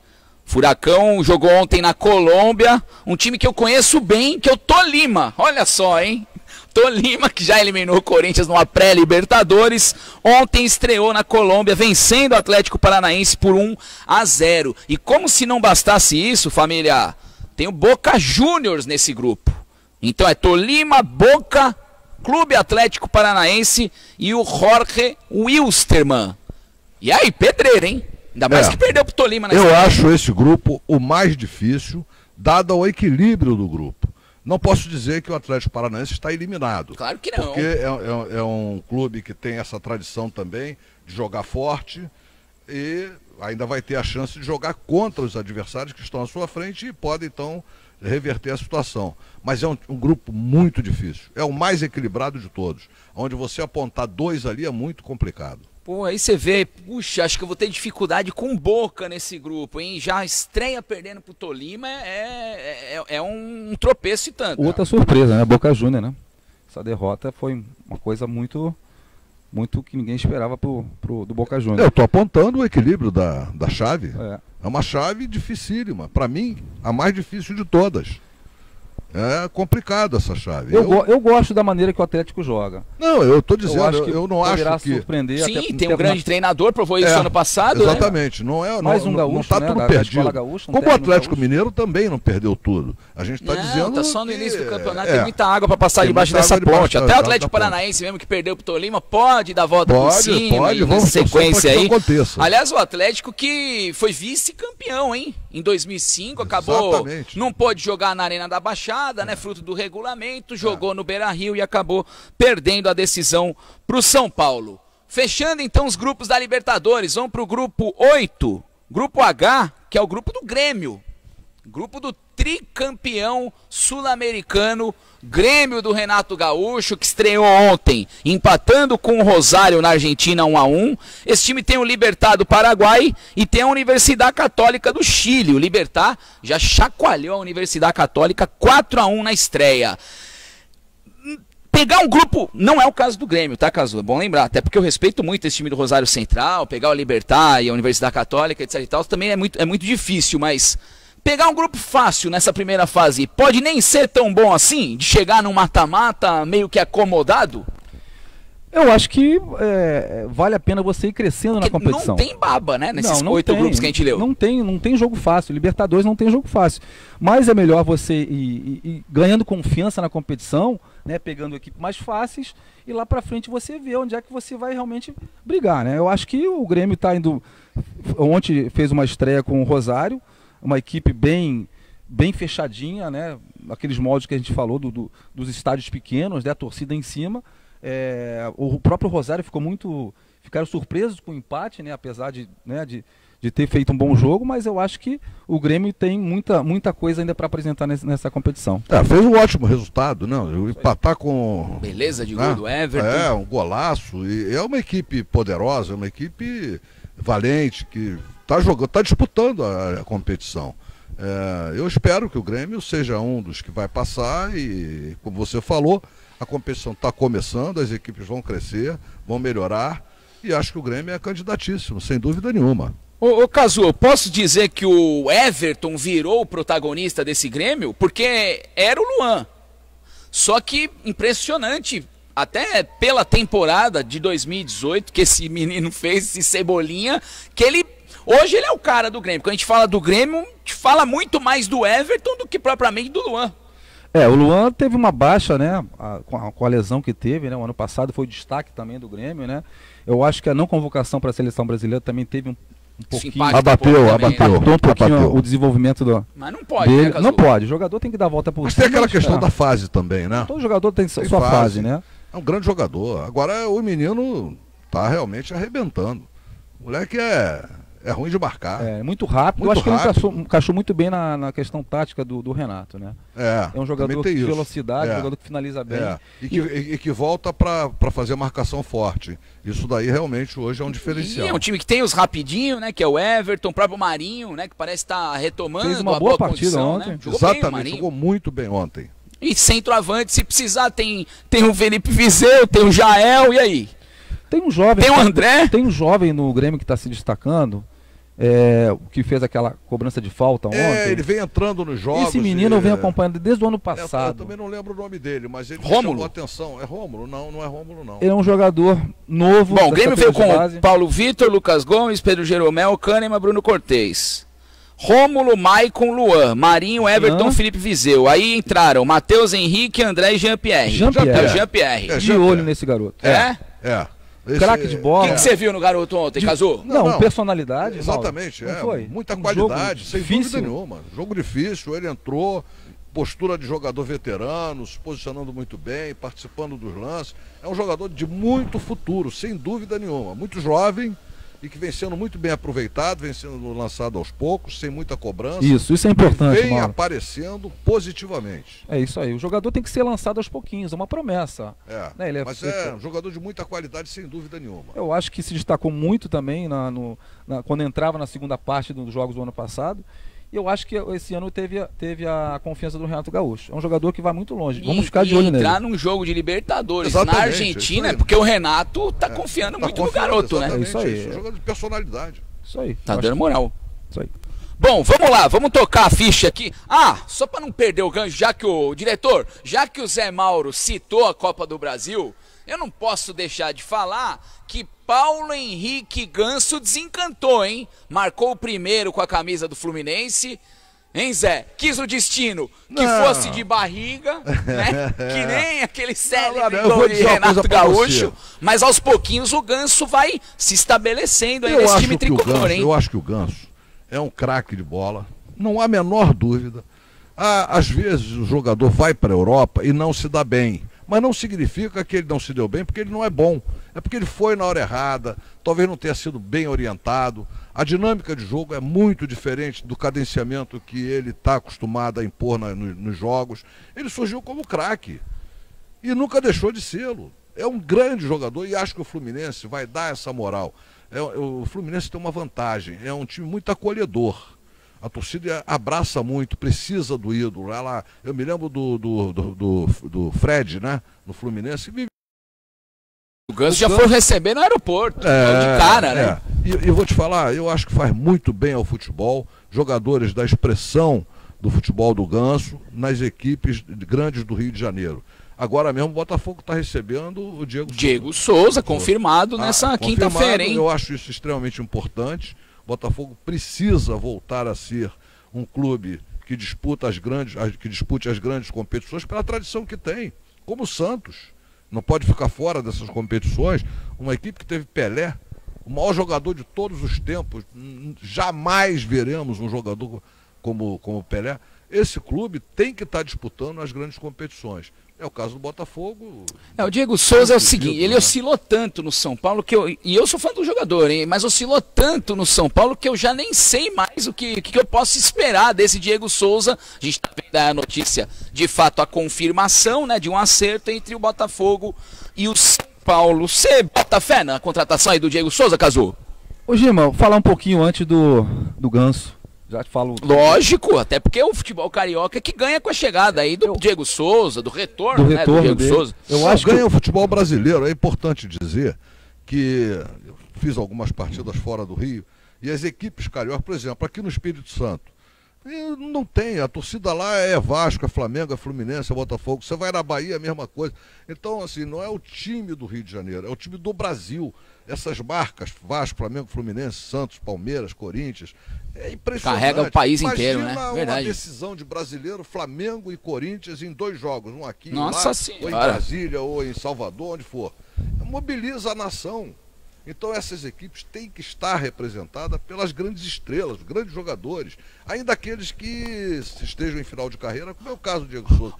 Furacão jogou ontem na Colômbia, um time que eu conheço bem, que é o Tolima. Olha só, hein? Tolima, que já eliminou o Corinthians numa pré-Libertadores, ontem estreou na Colômbia, vencendo o Atlético Paranaense por 1-0. E como se não bastasse isso, família, tem o Boca Juniors nesse grupo. Então é Tolima, Boca, Clube Atlético Paranaense e o Jorge Wilstermann. E aí, pedreira, hein? Ainda mais que perdeu pro Tolima nessa Eu acho esse grupo o mais difícil, dado o equilíbrio do grupo. Não posso dizer que o Atlético Paranaense está eliminado. Claro que não. Porque é um clube que tem essa tradição também de jogar forte e ainda vai ter a chance de jogar contra os adversários que estão à sua frente e pode então reverter a situação. Mas é um grupo muito difícil. É o mais equilibrado de todos. Onde você apontar 2 ali é muito complicado. Pô, aí você vê, puxa, acho que eu vou ter dificuldade com Boca nesse grupo, hein? Já estreia perdendo pro Tolima, é um tropeço e tanto. Outra surpresa, né? Boca Juniors, né? Essa derrota foi uma coisa muito que ninguém esperava do Boca Juniors. Eu tô apontando o equilíbrio da chave. É uma chave dificílima. Para mim, a mais difícil de todas. É complicado essa chave. Eu gosto da maneira que o Atlético joga. Não, eu estou dizendo, eu não acho que... surpreender. Sim, tem um grande treinador, provou isso ano passado. Exatamente. Né? Não é, mais um gaúcho, não está tudo perdido. Como o Atlético Mineiro também não perdeu tudo. A gente está dizendo tá só no início do campeonato, tem muita água para passar debaixo dessa ponte. Até o Atlético Paranaense mesmo que perdeu pro Tolima pode dar a volta por cima. Pode, vamos sequência aí. Aconteça. Aliás, o Atlético que foi vice-campeão, hein? Em 2005, acabou, não pôde jogar na Arena da Baixada, né? Fruto do regulamento, jogou no Beira-Rio e acabou perdendo a decisão para o São Paulo. Fechando então os grupos da Libertadores, vamos para o grupo 8, grupo H, que é o grupo do Grêmio, grupo do tricampeão sul-americano, Grêmio do Renato Gaúcho, que estreou ontem, empatando com o Rosário na Argentina 1-1. Esse time tem o Libertad do Paraguai e tem a Universidade Católica do Chile. O Libertad já chacoalhou a Universidade Católica 4-1 na estreia. Pegar um grupo, não é o caso do Grêmio, tá, Cazu? É bom lembrar, até porque eu respeito muito esse time do Rosário Central, pegar o Libertad e a Universidade Católica, etc e tal, também é muito difícil, mas... Pegar um grupo fácil nessa primeira fase pode nem ser tão bom assim, de chegar num mata-mata meio que acomodado? Eu acho que vale a pena você ir crescendo na competição. Não tem baba, né? Nesses 8 grupos que a gente leu. Não tem jogo fácil. Libertadores não tem jogo fácil. Mas é melhor você ir ganhando confiança na competição, né? Pegando equipes mais fáceis e lá pra frente você vê onde é que você vai realmente brigar, né? Eu acho que o Grêmio está indo... Ontem fez uma estreia com o Rosário, uma equipe bem fechadinha, né? Aqueles moldes que a gente falou dos estádios pequenos, né? A torcida em cima. O próprio Rosário ficaram surpresos com o empate, né? Apesar de ter feito um bom jogo, mas eu acho que o Grêmio tem muita coisa ainda para apresentar nessa competição. Fez um ótimo resultado, não? Empatar com... Beleza de gol do Everton. Um golaço. E é uma equipe poderosa, é uma equipe valente, que está disputando a competição. Eu espero que o Grêmio seja um dos que vai passar e, como você falou, a competição está começando, as equipes vão crescer, vão melhorar e acho que o Grêmio é candidatíssimo, sem dúvida nenhuma. Ô Cazu, eu posso dizer que o Everton virou o protagonista desse Grêmio? Porque era o Luan. Só que impressionante, até pela temporada de 2018 que esse menino fez, esse Cebolinha, que hoje ele é o cara do Grêmio. Quando a gente fala do Grêmio, a gente fala muito mais do Everton do que propriamente do Luan. O Luan teve uma baixa, né, com a lesão que teve, né, o ano passado foi o destaque também do Grêmio, né. Eu acho que a não convocação para a seleção brasileira também teve um pouquinho... Abateu um pouquinho o desenvolvimento Mas não pode, dele. Né, não pode, o jogador tem que dar a volta por cima. Mas tem aquela questão da fase também, né. Todo jogador tem sua fase, né. É um grande jogador. Agora o menino tá realmente arrebentando. O moleque é ruim de marcar. É muito rápido. Eu acho que ele encaixou muito bem na questão tática do Renato, né? É um jogador de velocidade, um jogador que finaliza bem. E que volta para fazer a marcação forte. Isso daí realmente hoje é um diferencial. E é um time que tem os rapidinhos, né? Que é o Everton, o próprio Marinho, né? Que parece estar retomando. Fez uma boa partida ontem. Né? Exatamente, jogou muito bem ontem. E centroavante, se precisar, tem o Felipe Viseu, tem o Jael, e aí? Tem um jovem. Tem o André. Tem um jovem no Grêmio que está se destacando, que fez aquela cobrança de falta ontem. Ele vem entrando nos jogos. Esse menino eu venho acompanhando desde o ano Eu passado. também não lembro o nome dele, mas ele Rômulo. chamou a atenção. É Rômulo? Não, não é Rômulo, não. Ele é um jogador novo. Bom, o Grêmio veio com base. Paulo Vitor, Lucas Gomes, Pedro Jeromel, Kahneman, Bruno Cortez. Rômulo, Maicon, Luan, Marinho, Everton, Felipe Viseu. Aí entraram Matheus Henrique, André e Jean-Pierre. Jean-Pierre. Jean-Pierre. De olho nesse garoto. É? Craque de bola. O que você viu no garoto ontem, Cazu? Não, personalidade. Exatamente, Mauro. Não foi? muita Um qualidade, jogo sem difícil. dúvida nenhuma. Jogo difícil, ele entrou, postura de jogador veterano, se posicionando muito bem, participando dos lances. É um jogador de muito futuro, sem dúvida nenhuma. Muito jovem e que vem sendo muito bem aproveitado, vem sendo lançado aos poucos, sem muita cobrança. Isso é importante, Vem Mauro. aparecendo positivamente. É isso aí. O jogador tem que ser lançado aos pouquinhos, é uma promessa. Né? Mas é um jogador de muita qualidade, sem dúvida nenhuma. Eu acho que se destacou muito também quando entrava na segunda parte dos jogos do ano passado. E eu acho que esse ano teve a confiança do Renato Gaúcho. É um jogador que vai muito longe. Vamos ficar de olho nele. Entrar num jogo de Libertadores Exatamente, na Argentina, porque o Renato tá confiando muito no garoto, né? É isso aí. É um jogador de personalidade. Isso aí. Tá dando moral. Isso aí. Bom, vamos lá, vamos tocar a ficha aqui. Só para não perder o gancho, já que o Zé Mauro citou a Copa do Brasil, eu não posso deixar de falar que Paulo Henrique Ganso desencantou, hein? Marcou o primeiro com a camisa do Fluminense, hein, Zé? Quis o destino que fosse de barriga, né? Que nem aquele célebre gol de Renato Gaúcho. Mas aos pouquinhos o Ganso vai se estabelecendo aí nesse time tricolor, hein? Eu acho que o Ganso é um craque de bola, não há a menor dúvida. Às vezes o jogador vai para a Europa e não se dá bem. Mas não significa que ele não se deu bem porque ele não é bom. É porque ele foi na hora errada, talvez não tenha sido bem orientado. A dinâmica de jogo é muito diferente do cadenciamento que ele está acostumado a impor nos jogos. Ele surgiu como craque e nunca deixou de sê-lo. É um grande jogador e acho que o Fluminense vai dar essa moral. O Fluminense tem uma vantagem, é um time muito acolhedor. A torcida abraça muito, precisa do ídolo. Eu me lembro do Fred, né? No Fluminense. O Ganso já foi receber no aeroporto, de cara, né? E vou te falar, eu acho que faz muito bem ao futebol, jogadores da expressão do futebol do Ganso nas equipes grandes do Rio de Janeiro. Agora mesmo o Botafogo está recebendo o Diego Souza, confirmado nessa quinta-feira, hein? Eu acho isso extremamente importante. O Botafogo precisa voltar a ser um clube que dispute as grandes competições pela tradição que tem, como o Santos. Não pode ficar fora dessas competições. Uma equipe que teve Pelé, o maior jogador de todos os tempos. Jamais veremos um jogador como Pelé. Esse clube tem que estar disputando as grandes competições. É o caso do Botafogo. O Diego Souza é o seguinte, ele oscilou tanto no São Paulo e eu sou fã do jogador, hein, mas oscilou tanto no São Paulo que eu já nem sei mais o que eu posso esperar desse Diego Souza. A gente está vendo a notícia, de fato, a confirmação, né, de um acerto entre o Botafogo e o São Paulo. Você bota fé na contratação aí do Diego Souza, Cazu? Ô Gima, falar um pouquinho antes do Ganso. Já te falo. Lógico, até porque o futebol carioca é que ganha com a chegada aí do Diego Souza, do retorno do Diego Souza. Eu acho que ganha o futebol brasileiro. É importante dizer que eu fiz algumas partidas fora do Rio e as equipes cariocas, por exemplo, aqui no Espírito Santo, não tem, a torcida lá é Vasco, é Flamengo, é Fluminense, é Botafogo. Você vai na Bahia, a mesma coisa. Então, assim, não é o time do Rio de Janeiro, é o time do Brasil. Essas marcas, Vasco, Flamengo, Fluminense, Santos, Palmeiras, Corinthians, é impressionante. Carrega o país inteiro, né? Imagina uma decisão de brasileiro, Flamengo e Corinthians em 2 jogos, um aqui, Nossa lá, Senhora. ou em Brasília, ou em Salvador, onde for. Mobiliza a nação. Então essas equipes têm que estar representadas pelas grandes estrelas, grandes jogadores, ainda aqueles que estejam em final de carreira, como é o caso do Diego Souza.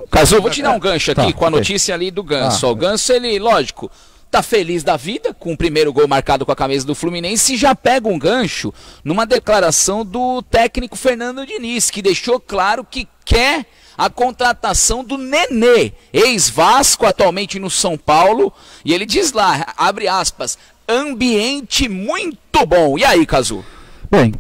Cazu, vou te dar um gancho aqui com a notícia ali do Ganso. O Ganso, ele, lógico, tá feliz da vida com o primeiro gol marcado com a camisa do Fluminense e já pega um gancho numa declaração do técnico Fernando Diniz, que deixou claro que quer a contratação do Nenê, ex-Vasco, atualmente no São Paulo, e ele diz lá, abre aspas, ambiente muito bom. E aí, Cazu? Bem,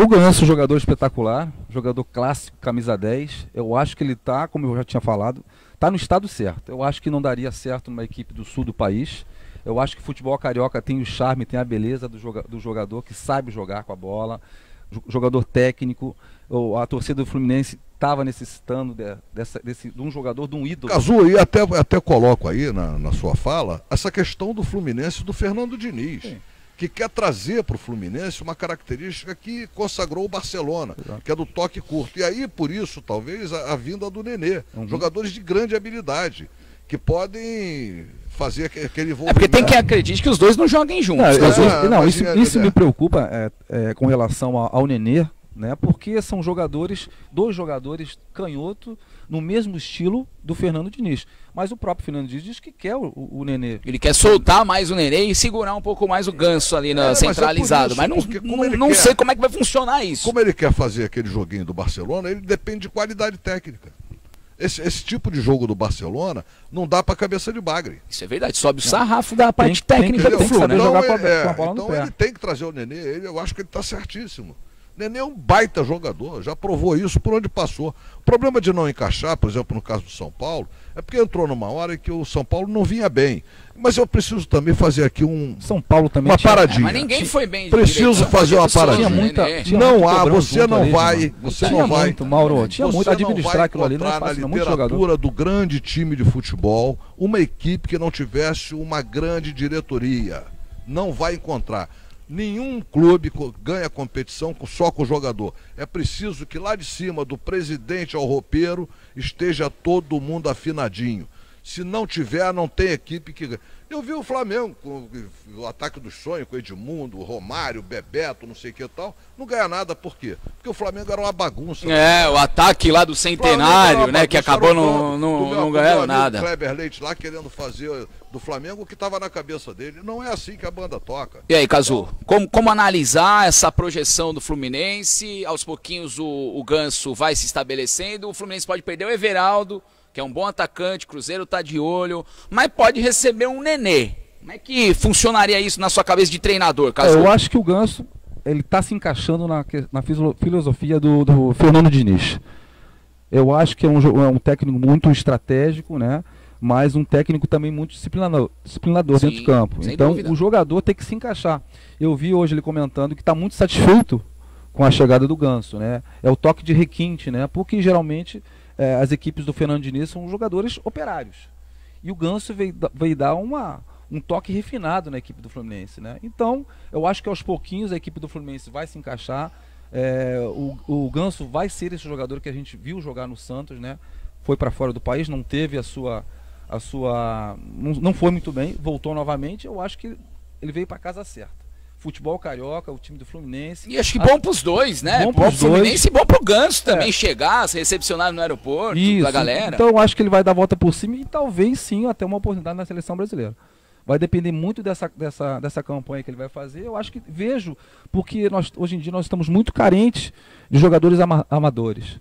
o Ganso, jogador espetacular, jogador clássico, camisa 10, eu acho que ele tá, como eu já tinha falado, tá no estado certo. Eu acho que não daria certo numa equipe do sul do país. Eu acho que o futebol carioca tem o charme, tem a beleza do jogador que sabe jogar com a bola, jogador técnico. A torcida do Fluminense estava necessitando de um jogador, de um ídolo. Cazu, e até coloco aí na sua fala essa questão do Fluminense do Fernando Diniz. Sim. Que quer trazer para o Fluminense uma característica que consagrou o Barcelona, que é do toque curto. E aí, por isso, talvez, a vinda do Nenê. Jogadores de grande habilidade, que podem fazer aquele voo. É porque tem quem acredite que os dois não joguem juntos. Isso me preocupa com relação ao Nenê, né? Porque são dois jogadores canhoto, no mesmo estilo do Fernando Diniz. Mas o próprio Fernando Diniz diz que quer o Nenê. Ele quer soltar mais o Nenê e segurar um pouco mais o Ganso ali centralizado. Mas não sei como é que vai funcionar isso. Como ele quer fazer aquele joguinho do Barcelona, ele depende de qualidade técnica. Esse tipo de jogo do Barcelona não dá para cabeça de bagre. Isso é verdade, sobe o sarrafo da parte técnica do Flu, né? Então ele tem que trazer o Nenê, eu acho que ele está certíssimo. Nenê é um baita jogador, já provou isso por onde passou. O problema de não encaixar, por exemplo, no caso do São Paulo, é porque entrou numa hora em que o São Paulo não vinha bem. Mas eu preciso também fazer aqui São Paulo também uma paradinha. Mas ninguém foi bem. Preciso fazer uma paradinha. Não há, você não vai. Você não vai. Mauro, tinha muito administrar aquilo ali, não é fácil, na literatura do grande time de futebol, uma equipe que não tivesse uma grande diretoria. Não vai encontrar. Nenhum clube ganha competição só com o jogador. É preciso que lá de cima, do presidente ao roupeiro, esteja todo mundo afinadinho. Se não tiver, não tem equipe que ganha. Eu vi o Flamengo com o ataque dos sonhos, com o Edmundo, o Romário, o Bebeto, não sei o que e tal. Não ganha nada, por quê? Porque o Flamengo era uma bagunça. O ataque lá do Centenário, né, que acabou não ganhando nada. O Kleber Leite lá querendo fazer do Flamengo o que estava na cabeça dele. Não é assim que a banda toca. E aí, Cazu, como analisar essa projeção do Fluminense? Aos pouquinhos o Ganso vai se estabelecendo, o Fluminense pode perder o Everaldo, que é um bom atacante, Cruzeiro tá de olho, mas pode receber um Nenê. Como é que funcionaria isso na sua cabeça de treinador, Cazu? Eu acho que o Ganso, ele tá se encaixando na filosofia do Fernando Diniz. Eu acho que é um técnico muito estratégico, né? Mas um técnico também muito disciplinador dentro de campo. Então, o jogador tem que se encaixar. Eu vi hoje ele comentando que está muito satisfeito com a chegada do Ganso, né? É o toque de requinte, né? Porque geralmente as equipes do Fernando Diniz são jogadores operários. E o Ganso veio dar um toque refinado na equipe do Fluminense, né? Então, eu acho que aos pouquinhos a equipe do Fluminense vai se encaixar. O Ganso vai ser esse jogador que a gente viu jogar no Santos, né? Foi para fora do país, não teve não foi muito bem, voltou novamente. Eu acho que ele veio para casa certa. Futebol carioca, o time do Fluminense. E acho que bom pros dois, né? Bom pro Fluminense e bom pro Ganso também chegar, se recepcionar no aeroporto, da galera. Então eu acho que ele vai dar a volta por cima e talvez sim até uma oportunidade na seleção brasileira. Vai depender muito dessa campanha que ele vai fazer. Eu acho que porque hoje em dia nós estamos muito carentes de jogadores amadores.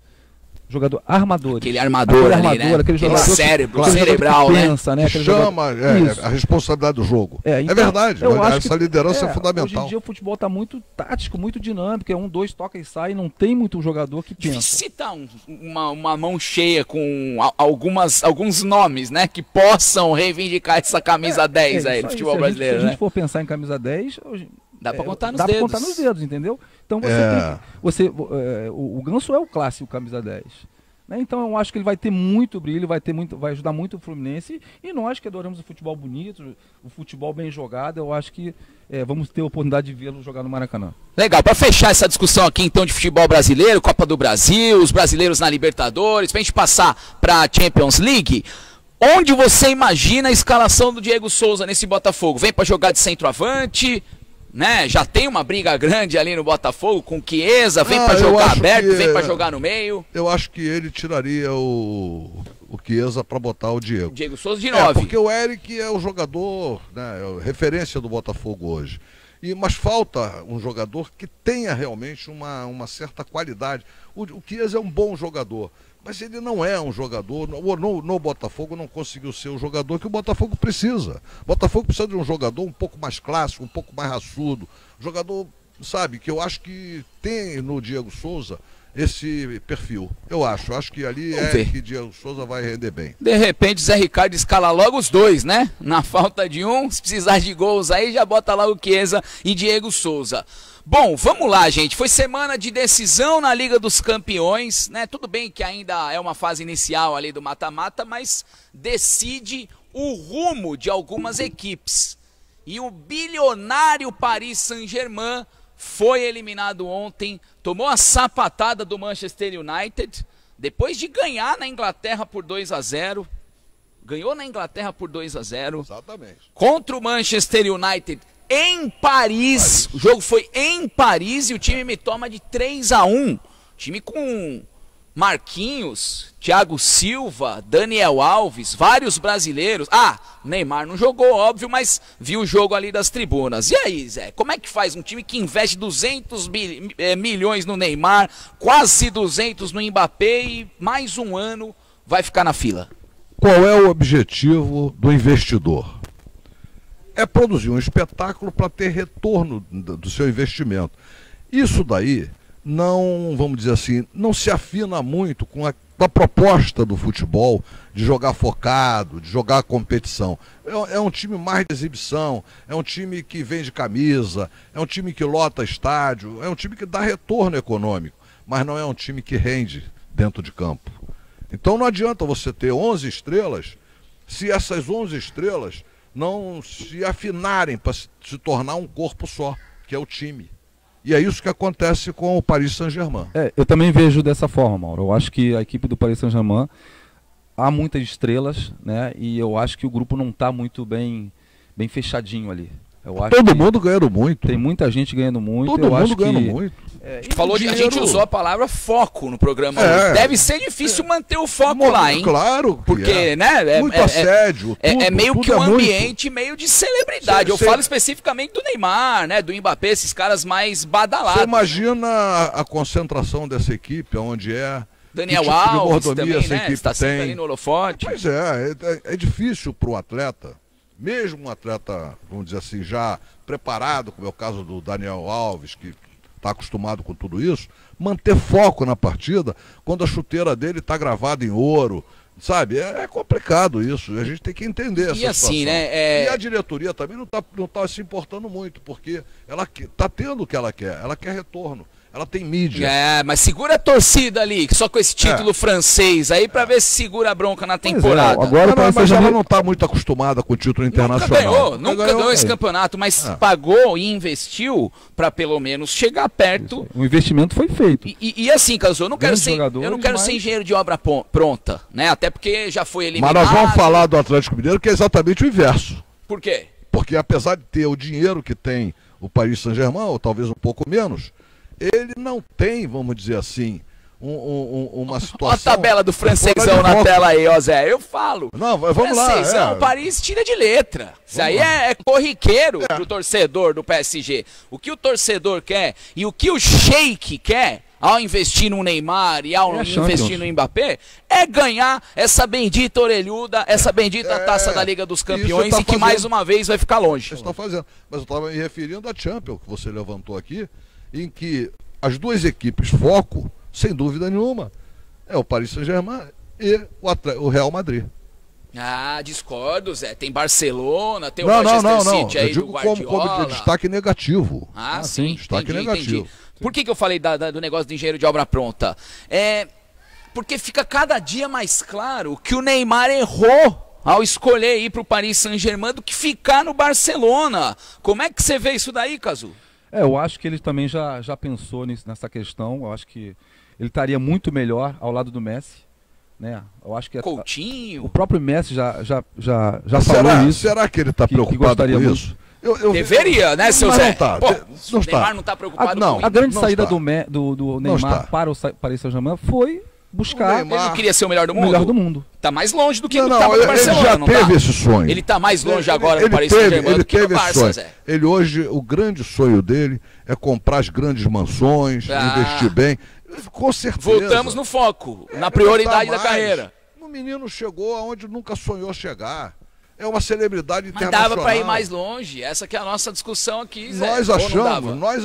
Jogador armador. Aquele armador ali, né? Aquele jogador cérebro, cerebral, né? Pensa, né? Chama a responsabilidade do jogo. Então, verdade. Essa liderança é fundamental. Hoje em dia o futebol está muito tático, muito dinâmico. 1, 2, toca e sai. Não tem muito jogador que pensa. Citar uma mão cheia com alguns nomes, né? Que possam reivindicar essa camisa 10 aí do futebol brasileiro. Se a gente for pensar em camisa 10... Dá pra contar nos dedos. Dá pra contar nos dedos, entendeu? Então o Ganso é o clássico camisa 10. Né? Então eu acho que ele vai ter muito brilho, vai ajudar muito o Fluminense. E nós que adoramos o futebol bonito, o futebol bem jogado, eu acho que vamos ter a oportunidade de vê-lo jogar no Maracanã. Legal, para fechar essa discussão aqui então de futebol brasileiro, Copa do Brasil, os brasileiros na Libertadores, pra gente passar pra Champions League. Onde você imagina a escalação do Diego Souza nesse Botafogo? Vem para jogar de centroavante? Né? Já tem uma briga grande ali no Botafogo com o Chiesa, vem para jogar aberto, vem para jogar no meio. Eu acho que ele tiraria o Chiesa para botar o Diego. Diego Souza de 9. Porque o Eric é o jogador, né, é a referência do Botafogo hoje. Mas falta um jogador que tenha realmente uma certa qualidade. O Chiesa é um bom jogador, mas ele não é um jogador, no Botafogo não conseguiu ser o jogador que o Botafogo precisa. O Botafogo precisa de um jogador um pouco mais clássico, um pouco mais raçudo, jogador, sabe, que eu acho que tem no Diego Souza esse perfil. Eu acho que ali que Diego Souza vai render bem. De repente, Zé Ricardo escala logo os dois, né? Na falta de um, se precisar de gols aí, já bota logo Chiesa e Diego Souza. Bom, vamos lá, gente. Foi semana de decisão na Liga dos Campeões, né? Tudo bem que ainda é uma fase inicial ali do mata-mata, mas decide o rumo de algumas equipes. E o bilionário Paris Saint-Germain foi eliminado ontem, tomou a sapatada do Manchester United, depois de ganhar na Inglaterra por 2-0. Ganhou na Inglaterra por 2-0. Exatamente. Contra o Manchester United em Paris. O jogo foi em Paris e o time me toma de 3-1. Time com Marquinhos, Thiago Silva, Daniel Alves, vários brasileiros. Neymar não jogou, óbvio, mas viu o jogo ali das tribunas. E aí, Zé, como é que faz um time que investe 200 milhões no Neymar, quase 200 no Mbappé e mais um ano vai ficar na fila? Qual é o objetivo do investidor? É produzir um espetáculo para ter retorno do seu investimento. Isso daí não, vamos dizer assim, não se afina muito com a proposta do futebol de jogar focado, de jogar competição. É um time mais de exibição, é um time que vende camisa, é um time que lota estádio, é um time que dá retorno econômico, mas não é um time que rende dentro de campo. Então não adianta você ter 11 estrelas se essas 11 estrelas não se afinarem para se tornar um corpo só, que é o time. E é isso que acontece com o Paris Saint-Germain. Eu também vejo dessa forma, Mauro. Eu acho que a equipe do Paris Saint-Germain há muitas estrelas, né? E eu acho que o grupo não está muito bem fechadinho ali. Eu acho todo mundo ganhando muito. Tem muita gente ganhando muito. Todo mundo ganhando muito. A gente usou a palavra foco no programa. Deve ser difícil manter o foco lá, hein? Claro. Porque, né? Muito assédio. É meio que um ambiente meio de celebridade. Eu falo especificamente do Neymar, né? Do Mbappé, esses caras mais badalados. Você imagina a concentração dessa equipe, onde é. Daniel tipo Alves também, essa né? equipe Está sempre tem. ali no holofote. Pois é difícil para o atleta, mesmo um atleta, vamos dizer assim, já preparado, como é o caso do Daniel Alves, que está acostumado com tudo isso, manter foco na partida quando a chuteira dele está gravada em ouro, sabe? É complicado isso, a gente tem que entender essa situação. Assim, né? E a diretoria também não tá se importando muito, porque ela está tendo o que ela quer retorno. Ela tem mídia. Mas segura a torcida ali, só com esse título francês aí, pra ver se segura a bronca na temporada. Agora mas ela não está muito acostumada com o título internacional. Nunca ganhou esse campeonato, mas pagou e investiu pra pelo menos chegar perto. O investimento foi feito. E assim, Cazu, eu não quero ser engenheiro de obra pronta, né? Até porque já foi eliminado. Mas nós vamos falar do Atlético Mineiro, que é exatamente o inverso. Por quê? Porque apesar de ter o dinheiro que tem o Paris Saint-Germain, ou talvez um pouco menos, ele não tem, vamos dizer assim, uma situação... Olha a tabela do francesão na tela aí, ó Zé, eu falo. Não, vamos lá. O Paris tira de letra. Isso aí é corriqueiro pro torcedor do PSG. O que o torcedor quer e o que o Sheik quer, ao investir no Neymar e ao investir no Mbappé, é ganhar essa bendita orelhuda, essa bendita taça da Liga dos Campeões e que mais uma vez vai ficar longe. Está fazendo. Mas eu estava me referindo à Champions, que você levantou aqui, em que as duas equipes foco, sem dúvida nenhuma, é o Paris Saint-Germain e o Real Madrid. Discordo, Zé. Tem Barcelona, tem o Manchester City aí do Guardiola. Como destaque negativo. Sim. Destaque negativo. Entendi. Por que eu falei do negócio de engenheiro de obra pronta? Porque fica cada dia mais claro que o Neymar errou ao escolher ir para o Paris Saint-Germain do que ficar no Barcelona. Como é que você vê isso daí, Cazu? Eu acho que ele também já pensou nessa questão. Eu acho que ele estaria muito melhor ao lado do Messi, né? Eu acho que Coutinho. O próprio Messi já falou isso. Será que ele está preocupado com isso? Deveria, né, seu Zé? Não está. O Neymar não está preocupado com isso. A grande saída do Neymar para o Paris Saint-Germain foi buscar... Ele não queria ser o melhor do mundo? O melhor do mundo. Tá mais longe do que ele estava no Barcelona, ele já teve esse sonho. Ele tá mais longe agora do Paris Saint-Germain do que no Barça, Zé. Ele hoje, o grande sonho dele é comprar as grandes mansões, investir bem. Com certeza. Voltamos no foco, na prioridade da carreira. O menino chegou aonde nunca sonhou chegar. é uma celebridade Mas internacional. dava para ir mais longe, essa que é a nossa discussão aqui, Zé. Nós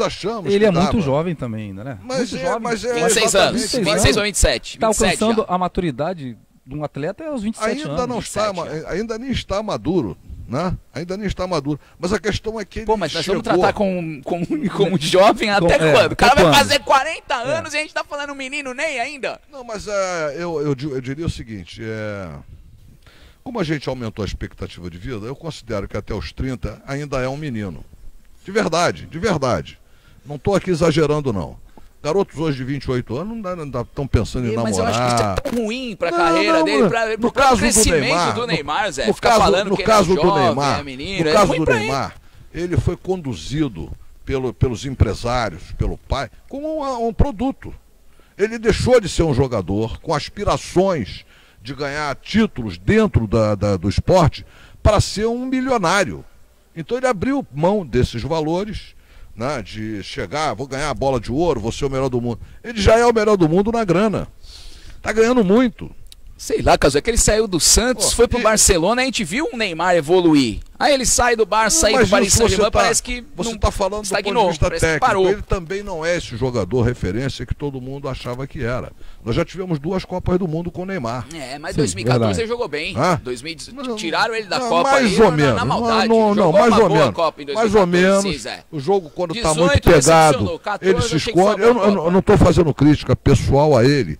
achamos ele que é dava. muito jovem também ainda, né? Mas muito é, jovem. mas é 26 anos, 26 ou 27. Está 27 alcançando já. a maturidade de um atleta aos 27 ainda anos. não está, 27, ainda nem está maduro, né? Ainda nem está maduro. Mas a questão é que ele Pô, mas nós chegou... vamos tratar como jovem até quando? O cara até vai quando? fazer 40 anos e a gente tá falando menino nem ainda. Não, mas eu diria o seguinte, como a gente aumentou a expectativa de vida, eu considero que até os 30 ainda é um menino. De verdade, de verdade. Não estou aqui exagerando, não. Garotos hoje de 28 anos não estão pensando em Mas namorar. eu acho que isso é tão ruim pra carreira dele, pro caso crescimento do Neymar, Zé. No Ficar caso, falando no que caso ele é do jovem, Neymar, é menino, no é caso ruim do pra ele. Neymar, ele foi conduzido pelos empresários, pelo pai, como um produto. Ele deixou de ser um jogador com aspirações de ganhar títulos dentro do esporte para ser um milionário. Então ele abriu mão desses valores, né, de chegar, vou ganhar a bola de ouro, vou ser o melhor do mundo. Ele já é o melhor do mundo na grana. Está ganhando muito. Sei lá, Caso, é que ele saiu do Santos, foi pro Barcelona, a gente viu o Neymar evoluir. Aí ele sai do Barça, sai do Paris Saint-Germain, parece que você não está falando estagnou, do ponto de vista parece que técnico. parou. Ele também não é esse jogador referência que todo mundo achava que era. Nós já tivemos 2 Copas do Mundo com o Neymar. Mas Sim, 2014 verdade. ele jogou bem. Hã? 2018, tiraram ele da Não, Copa mais aí ou menos. na maldade. Não, Jogou mais uma ou boa menos. Copa em 2014, Mais ou menos. sim, Zé. O jogo, quando está 18 muito pegado, decepcionou, 14 ele se achei que foi esconde. uma boa Eu Copa. não estou fazendo crítica pessoal a ele.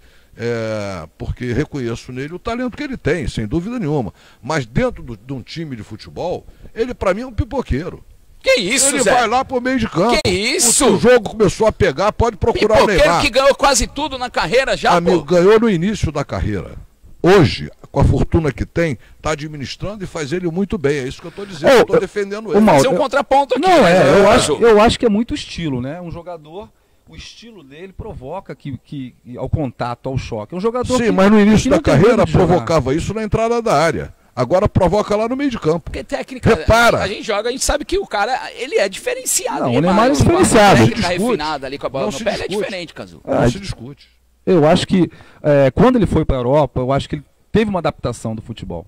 Porque reconheço nele o talento que ele tem, sem dúvida nenhuma. Mas dentro de um time de futebol, ele para mim é um pipoqueiro. Que isso, Ele Zé? vai lá pro meio de campo. Que isso? O jogo começou a pegar, pode procurar o Pipoqueiro Neymar. que ganhou quase tudo na carreira já, Amigo, pô. ganhou no início da carreira. Hoje, com a fortuna que tem, está administrando e faz ele muito bem. É isso que eu estou dizendo. Eu estou defendendo ele. Fazer um contraponto aqui. Não, mas, eu acho que é muito estilo, né? Um jogador, o estilo dele provoca que ao contato, ao choque. É um jogador Sim, que, mas no início que da não tem carreira medo de jogar. provocava isso na entrada da área. Agora provoca lá no meio de campo. Porque técnica, Repara. a gente joga, a gente sabe que o cara, ele é diferenciado. Não, ele o Neymar é uma diferenciado. técnica Não se discute. refinada ali com a bola Não no se pé, ele é discute. diferente, Cazu. Não se discute. Eu acho que quando ele foi para a Europa, eu acho que ele teve uma adaptação do futebol.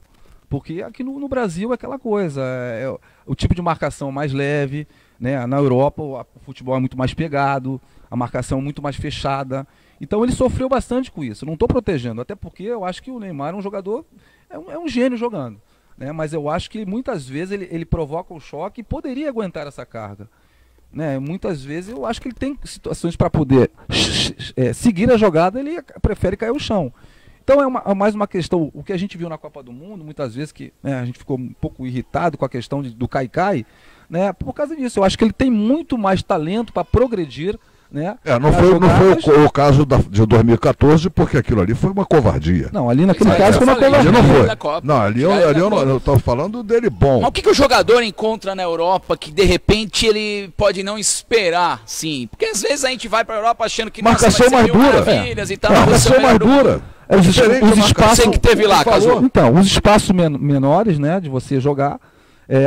Porque aqui no Brasil é aquela coisa, o tipo de marcação mais leve, né? Na Europa o futebol é muito mais pegado, a marcação é muito mais fechada. Então ele sofreu bastante com isso. Não estou protegendo, até porque eu acho que o Neymar é um jogador, é um gênio jogando. Né? Mas eu acho que muitas vezes ele provoca o choque e poderia aguentar essa carga. Né? Muitas vezes eu acho que ele tem situações para poder seguir a jogada, ele prefere cair ao chão. Então é mais uma questão, o que a gente viu na Copa do Mundo, muitas vezes que a gente ficou um pouco irritado com a questão do cai-cai, né? Por causa disso. Eu acho que ele tem muito mais talento para progredir. Né? Não foi o caso de 2014, porque aquilo ali foi uma covardia. Não, ali naquele caso foi uma Ali covardia. não foi. Da Copa. Não, ali eu estou falando dele bom. Mas o que o jogador encontra na Europa que de repente ele pode não esperar, sim? Porque às vezes a gente vai para a Europa achando que Marcação mais dura. maravilhas e tal. Marcação mais dura. Os espaços Você que teve lá, Cazu. Então, os espaços menores, né, de você jogar,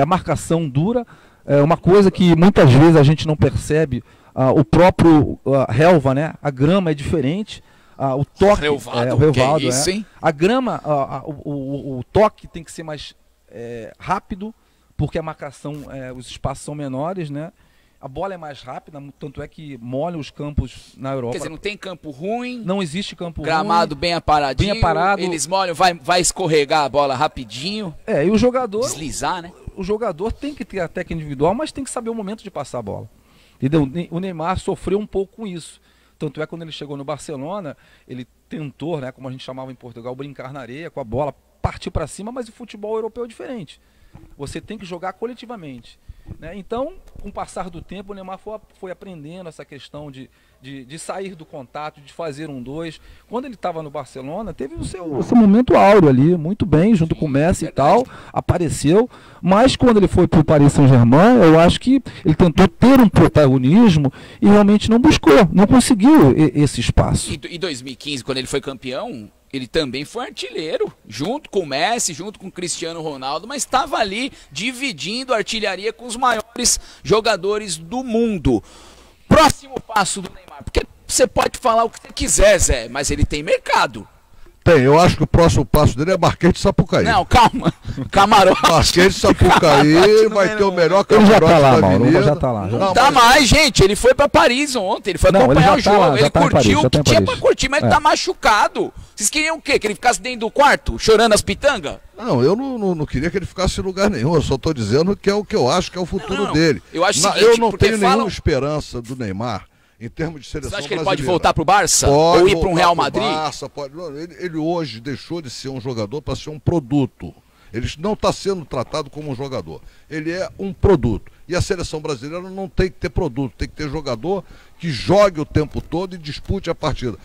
a marcação dura, é uma coisa que muitas vezes a gente não percebe. O próprio relva, né? A grama é diferente. O toque, Relvado, o relvado, que é isso, hein? A grama, o toque tem que ser mais rápido, porque a marcação, os espaços são menores, né? A bola é mais rápida, tanto é que molha os campos na Europa. Quer dizer, não tem campo ruim, Não existe campo gramado ruim. bem aparadinho, bem aparado. eles molham, vai escorregar a bola rapidinho, E o jogador, deslizar, né? o jogador tem que ter a técnica individual, mas tem que saber o momento de passar a bola. Entendeu? O Neymar sofreu um pouco com isso. Tanto é quando ele chegou no Barcelona, ele tentou, né, como a gente chamava em Portugal, brincar na areia com a bola, partir para cima, mas o futebol europeu é diferente. Você tem que jogar coletivamente. Né? Então, com o passar do tempo, o Neymar foi aprendendo essa questão de sair do contato, de fazer 1-2. Quando ele estava no Barcelona, teve o seu momento áureo ali, muito bem, junto com o Messi e tal, apareceu. Mas quando ele foi para o Paris Saint-Germain, eu acho que ele tentou ter um protagonismo e realmente não buscou, não conseguiu esse espaço. E 2015, quando ele foi campeão, ele também foi artilheiro, junto com o Messi, junto com o Cristiano Ronaldo, mas estava ali dividindo a artilharia com os maiores jogadores do mundo. Próximo passo do Neymar, porque você pode falar o que você quiser, Zé, mas ele tem mercado. Tem, eu acho que o próximo passo dele é Marquês de Sapucaí. Não, calma. Camarote. Marquês de Sapucaí vai ter o melhor Ele já camarote tá lá, da Mauro. avenida. Já tá lá. Não tá mais, gente. Ele foi pra Paris ontem. Ele foi Não, acompanhar ele o já tá jogo. lá, já Ele tá em Paris, curtiu já o tá que em tinha Paris. pra curtir, mas ele tá machucado. Vocês queriam o quê? Que ele ficasse dentro do quarto, chorando as pitangas? Não, eu não queria que ele ficasse em lugar nenhum. Eu só estou dizendo que é o que eu acho que é o futuro Não, dele. eu acho o seguinte, eu não porque tenho falam- nenhuma esperança do Neymar em termos de seleção Você acha que ele brasileira. pode voltar pro Barça? Pode Ou ir para um voltar Real pro Madrid? Barça, pode. Não, ele hoje deixou de ser um jogador para ser um produto. Ele não está sendo tratado como um jogador. Ele é um produto. E a seleção brasileira não tem que ter produto, tem que ter jogador que jogue o tempo todo e dispute a partida.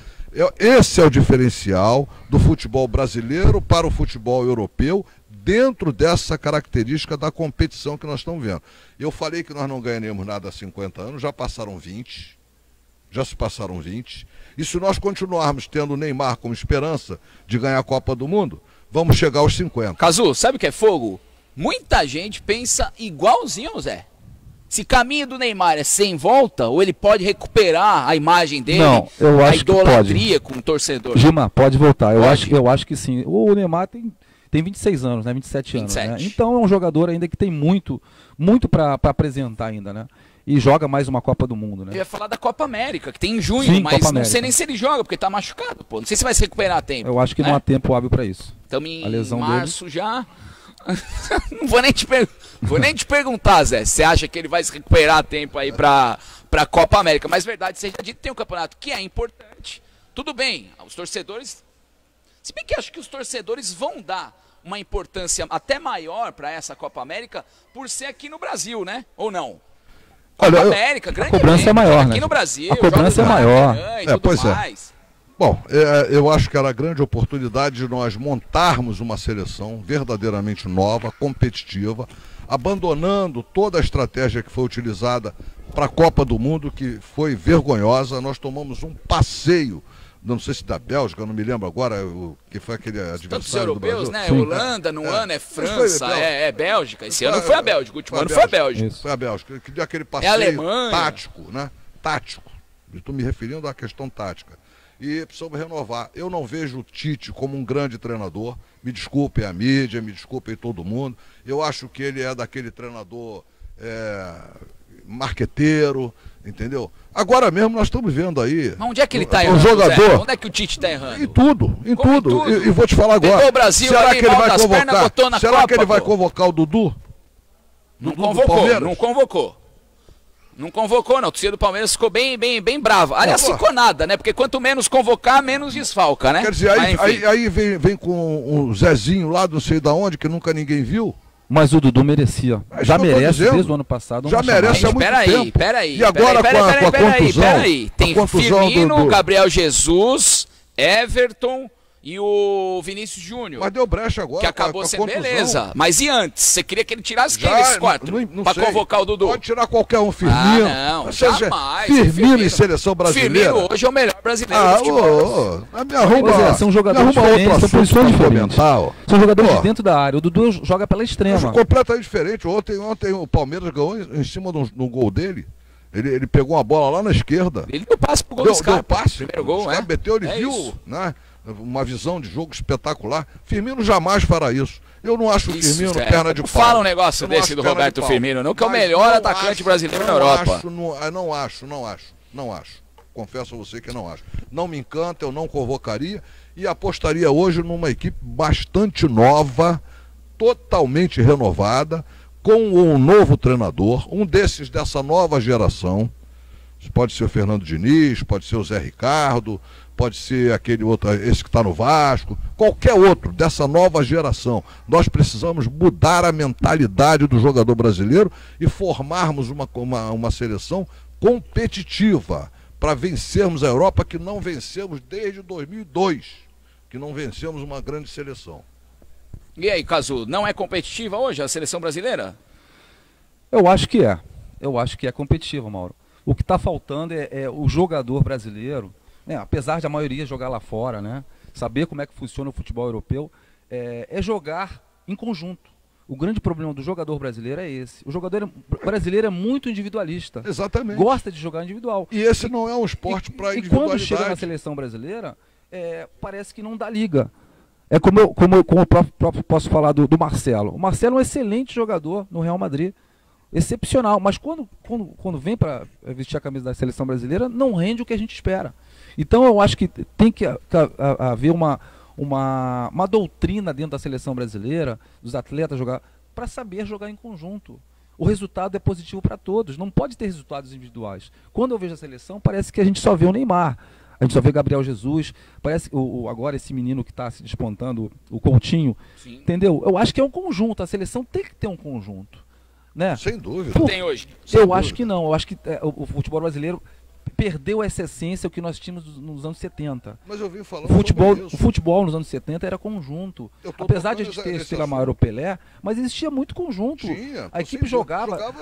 Esse é o diferencial do futebol brasileiro para o futebol europeu, dentro dessa característica da competição que nós estamos vendo. Eu falei que nós não ganharemos nada há 50 anos, já passaram 20, já se passaram 20, e se nós continuarmos tendo o Neymar como esperança de ganhar a Copa do Mundo, vamos chegar aos 50. Cazu, sabe o que é fogo? Muita gente pensa igualzinho, Zé. Se caminho do Neymar é sem volta, ou ele pode recuperar a imagem dele, Não, eu a acho que idolatria com o torcedor. Gilmar, pode voltar. Pode? Eu acho que sim. O Neymar tem 26 anos, né? 27 anos. 27. Né? Então é um jogador ainda que tem muito para apresentar ainda, né? E joga mais uma Copa do Mundo, né? Eu ia falar da Copa América, que tem em junho, Sim, mas Copa não América. sei nem se ele joga, porque tá machucado, pô. Não sei se vai se recuperar a tempo. Eu acho que né? não há tempo hábil para isso. Estamos A em lesão março já. Não vou nem te perguntar, Zé. Você acha que ele vai se recuperar a tempo aí pra Copa América? Mas verdade seja dito, tem um campeonato que é importante. Tudo bem, os torcedores. Se bem que acho que os torcedores vão dar uma importância até maior para essa Copa América por ser aqui no Brasil, né? Ou não? Copa Olha, América, grande a cobrança evento, é maior, aqui né? no Brasil. A cobrança jogos é maior. Maracanã e tudo pois é. mais. Bom, eu acho que era a grande oportunidade de nós montarmos uma seleção verdadeiramente nova, competitiva, abandonando toda a estratégia que foi utilizada para a Copa do Mundo, que foi vergonhosa. Nós tomamos um passeio, não sei se da Bélgica, não me lembro agora, que foi aquele Tantos adversário do europeus, Brasil. né? Holanda, no ano é França, Bélgica. é Bélgica. Esse ano foi a Bélgica, o último ano foi a Bélgica. Isso. Foi a Bélgica, que deu aquele passeio Alemanha. tático, né? Tático. Estou me referindo à questão tática. E precisamos renovar. Eu não vejo o Tite como um grande treinador. Me desculpem a mídia, me desculpem todo mundo. Eu acho que ele é daquele treinador marqueteiro, entendeu? Agora mesmo nós estamos vendo aí. Mas onde é que ele tá o errando, jogador. Zé? Onde é que o Tite tá errando? Em tudo, em Como em tudo. tudo? E vou te falar agora. Pegou o Brasil será ali, que ele mal vai das pernas, convocar? botou na Será Copa, que ele vai pô? convocar o Dudu? Não Dudu do convocou, Palmeiras? não convocou. Não convocou, não. A torcida do Palmeiras ficou bem brava. Aliás, Não, pô. ficou nada, né? Porque quanto menos convocar, menos desfalca, né? Quer dizer, Mas, enfim. aí vem com o Zezinho lá, não sei da onde, que nunca ninguém viu. Mas o Dudu merecia. É isso Já que eu tô merece dizendo. desde o ano passado. Já uma chamada. merece há Gente, muito tempo. peraí. E agora com a contusão? Peraí. Tem a contusão Firmino, Gabriel Jesus, Everton e o Vinícius Júnior. Mas deu brecha agora. Que acabou com a sendo contusão. beleza. Mas e antes? Você queria que ele tirasse quem Já, desses quatro? não Pra sei. convocar o Dudu? Pode tirar qualquer um, Firmino. Não, Ou seja, jamais. Firmino em seleção brasileira. Firmino hoje é o melhor brasileiro do futebol. Me arruma, Pois é, são jogadores me arruma diferentes, outro são assunto posições pra diferentes. comentar, ó. São jogadores Pô. de dentro da área. O Dudu joga pela extrema. Completamente diferente. Ontem o Palmeiras ganhou em cima do gol dele. Ele pegou uma bola lá na esquerda. Ele deu passe pro gol Deu dos caras. passe. Primeiro gol, Os caras né? meteu, ele É viu, isso. né? Uma visão de jogo espetacular. Firmino jamais fará isso. Eu não acho o Isso, Firmino Zé. perna de Não pau. fala um negócio Eu não desse acho do perna de Roberto pau. Firmino, não, que é o Mas melhor não atacante acho, brasileiro na não Europa. acho, não acho. Confesso a você que não acho. Não me encanta, eu não convocaria e apostaria hoje numa equipe bastante nova, totalmente renovada, com um novo treinador, um desses dessa nova geração. Pode ser o Fernando Diniz, pode ser o Zé Ricardo, pode ser aquele outro, esse que está no Vasco, qualquer outro dessa nova geração. Nós precisamos mudar a mentalidade do jogador brasileiro e formarmos uma seleção competitiva para vencermos a Europa, que não vencemos desde 2002, que não vencemos uma grande seleção. E aí, Cazu, não é competitiva hoje a seleção brasileira? Eu acho que é. Eu acho que é competitiva, Mauro. O que está faltando é o jogador brasileiro, né, apesar de a maioria jogar lá fora, né, saber como é que funciona o futebol europeu, é jogar em conjunto. O grande problema do jogador brasileiro é esse. O jogador brasileiro é muito individualista. Exatamente. Gosta de jogar individual. E esse não é um esporte para E quando chega na individualidade. seleção brasileira, parece que não dá liga. É como eu próprio posso falar do Marcelo. O Marcelo é um excelente jogador no Real Madrid. Excepcional. Mas quando vem para vestir a camisa da seleção brasileira, não rende o que a gente espera. Então eu acho que tem que haver uma doutrina dentro da seleção brasileira, dos atletas jogar, para saber jogar em conjunto. O resultado é positivo para todos. Não pode ter resultados individuais. Quando eu vejo a seleção, parece que a gente só vê o Neymar. A gente só vê Gabriel Jesus, parece agora esse menino que está se despontando, o Coutinho, sim, entendeu? Eu acho que é um conjunto, a seleção tem que ter um conjunto, né? Sem dúvida. Tem hoje. Eu acho que não, eu acho que o futebol brasileiro perdeu essa essência que nós tínhamos nos anos 70. Mas eu vim falando o futebol nos anos 70 era conjunto. Apesar de a gente ter Estrela Maior o Pelé, mas existia muito conjunto. A equipe jogava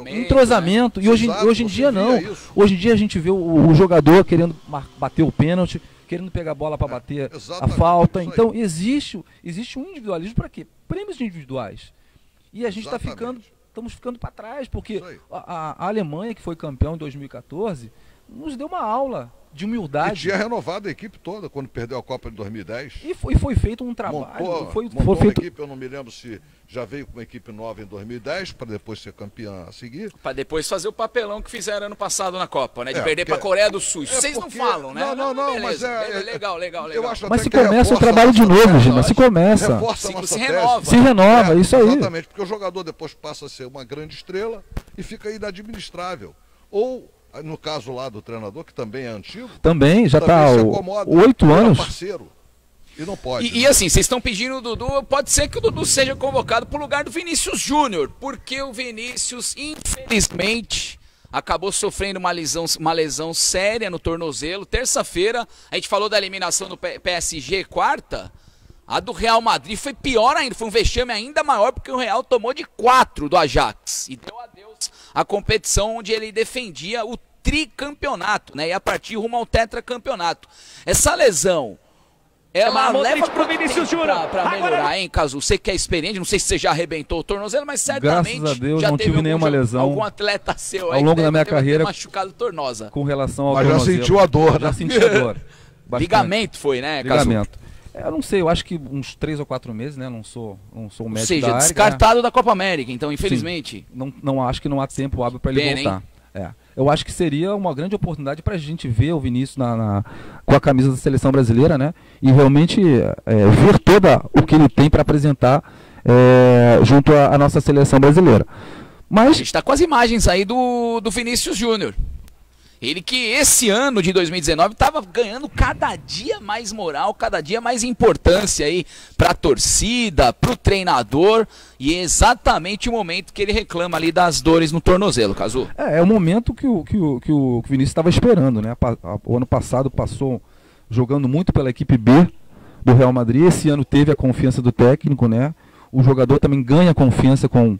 entrosamento. E hoje em dia não. Hoje em dia a gente vê o jogador querendo bater o pênalti, querendo pegar a bola para bater a falta. Então existe um individualismo para quê? Prêmios individuais. E a gente estamos ficando para trás, porque a Alemanha, que foi campeão em 2014, nos deu uma aula de humildade. E tinha renovado a equipe toda quando perdeu a Copa de 2010. E foi feito um trabalho. Montou uma equipe, eu não me lembro se já veio com uma equipe nova em 2010, para depois ser campeã a seguir. Para depois fazer o papelão que fizeram ano passado na Copa, né? De perder para a Coreia do Sul. Isso vocês não falam, né? Não, beleza, mas legal. Mas se começa o trabalho de novo, Gina, se começa. Reforça a nossa se renova, isso aí. Exatamente, porque o jogador depois passa a ser uma grande estrela e fica inadministrável. Ou no caso lá do treinador, que também é antigo. Também, já está há 8 anos. Parceiro, e não pode. E assim, vocês estão pedindo o Dudu, pode ser que o Dudu seja convocado para o lugar do Vinícius Júnior, porque o Vinícius, infelizmente, acabou sofrendo uma lesão séria no tornozelo. Terça-feira, a gente falou da eliminação do PSG, quarta. A do Real Madrid foi pior ainda, foi um vexame ainda maior, porque o Real tomou de 4 do Ajax. E deu adeus à competição onde ele defendia o tricampeonato, né? E a partir rumo ao tetracampeonato. Essa lesão, ela leva pro Vinícius Júnior pra melhorar, hein, Cazu? Você que é experiente, não sei se você já arrebentou o tornozelo, mas certamente graças a Deus, já não teve tive nenhuma lesão. Algum atleta seu ao longo da minha carreira machucado tornosa. Com relação ao mas já sentiu a dor, né? Já senti a dor. Ligamento foi, né, Cazu? Ligamento. Eu não sei, eu acho que uns 3 ou 4 meses, né? Não sou um médico. Ou seja, da área, descartado da Copa América, então, infelizmente. Não acho que não há tempo hábil para ele voltar. Eu acho que seria uma grande oportunidade para a gente ver o Vinícius com a camisa da seleção brasileira, né? E realmente ver toda o que ele tem para apresentar junto à nossa seleção brasileira. Mas a gente está com as imagens aí do Vinícius Júnior. Ele que esse ano de 2019 estava ganhando cada dia mais moral, cada dia mais importância aí para a torcida, para o treinador, e é exatamente o momento que ele reclama ali das dores no tornozelo, Cazu. É o momento que o Vinícius estava esperando, né? O ano passado passou jogando muito pela equipe B do Real Madrid, esse ano teve a confiança do técnico, né? O jogador também ganha confiança quando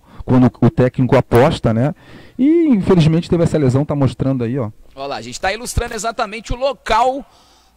o técnico aposta, né? E infelizmente teve essa lesão, tá mostrando aí, ó. Olha lá, a gente está ilustrando exatamente o local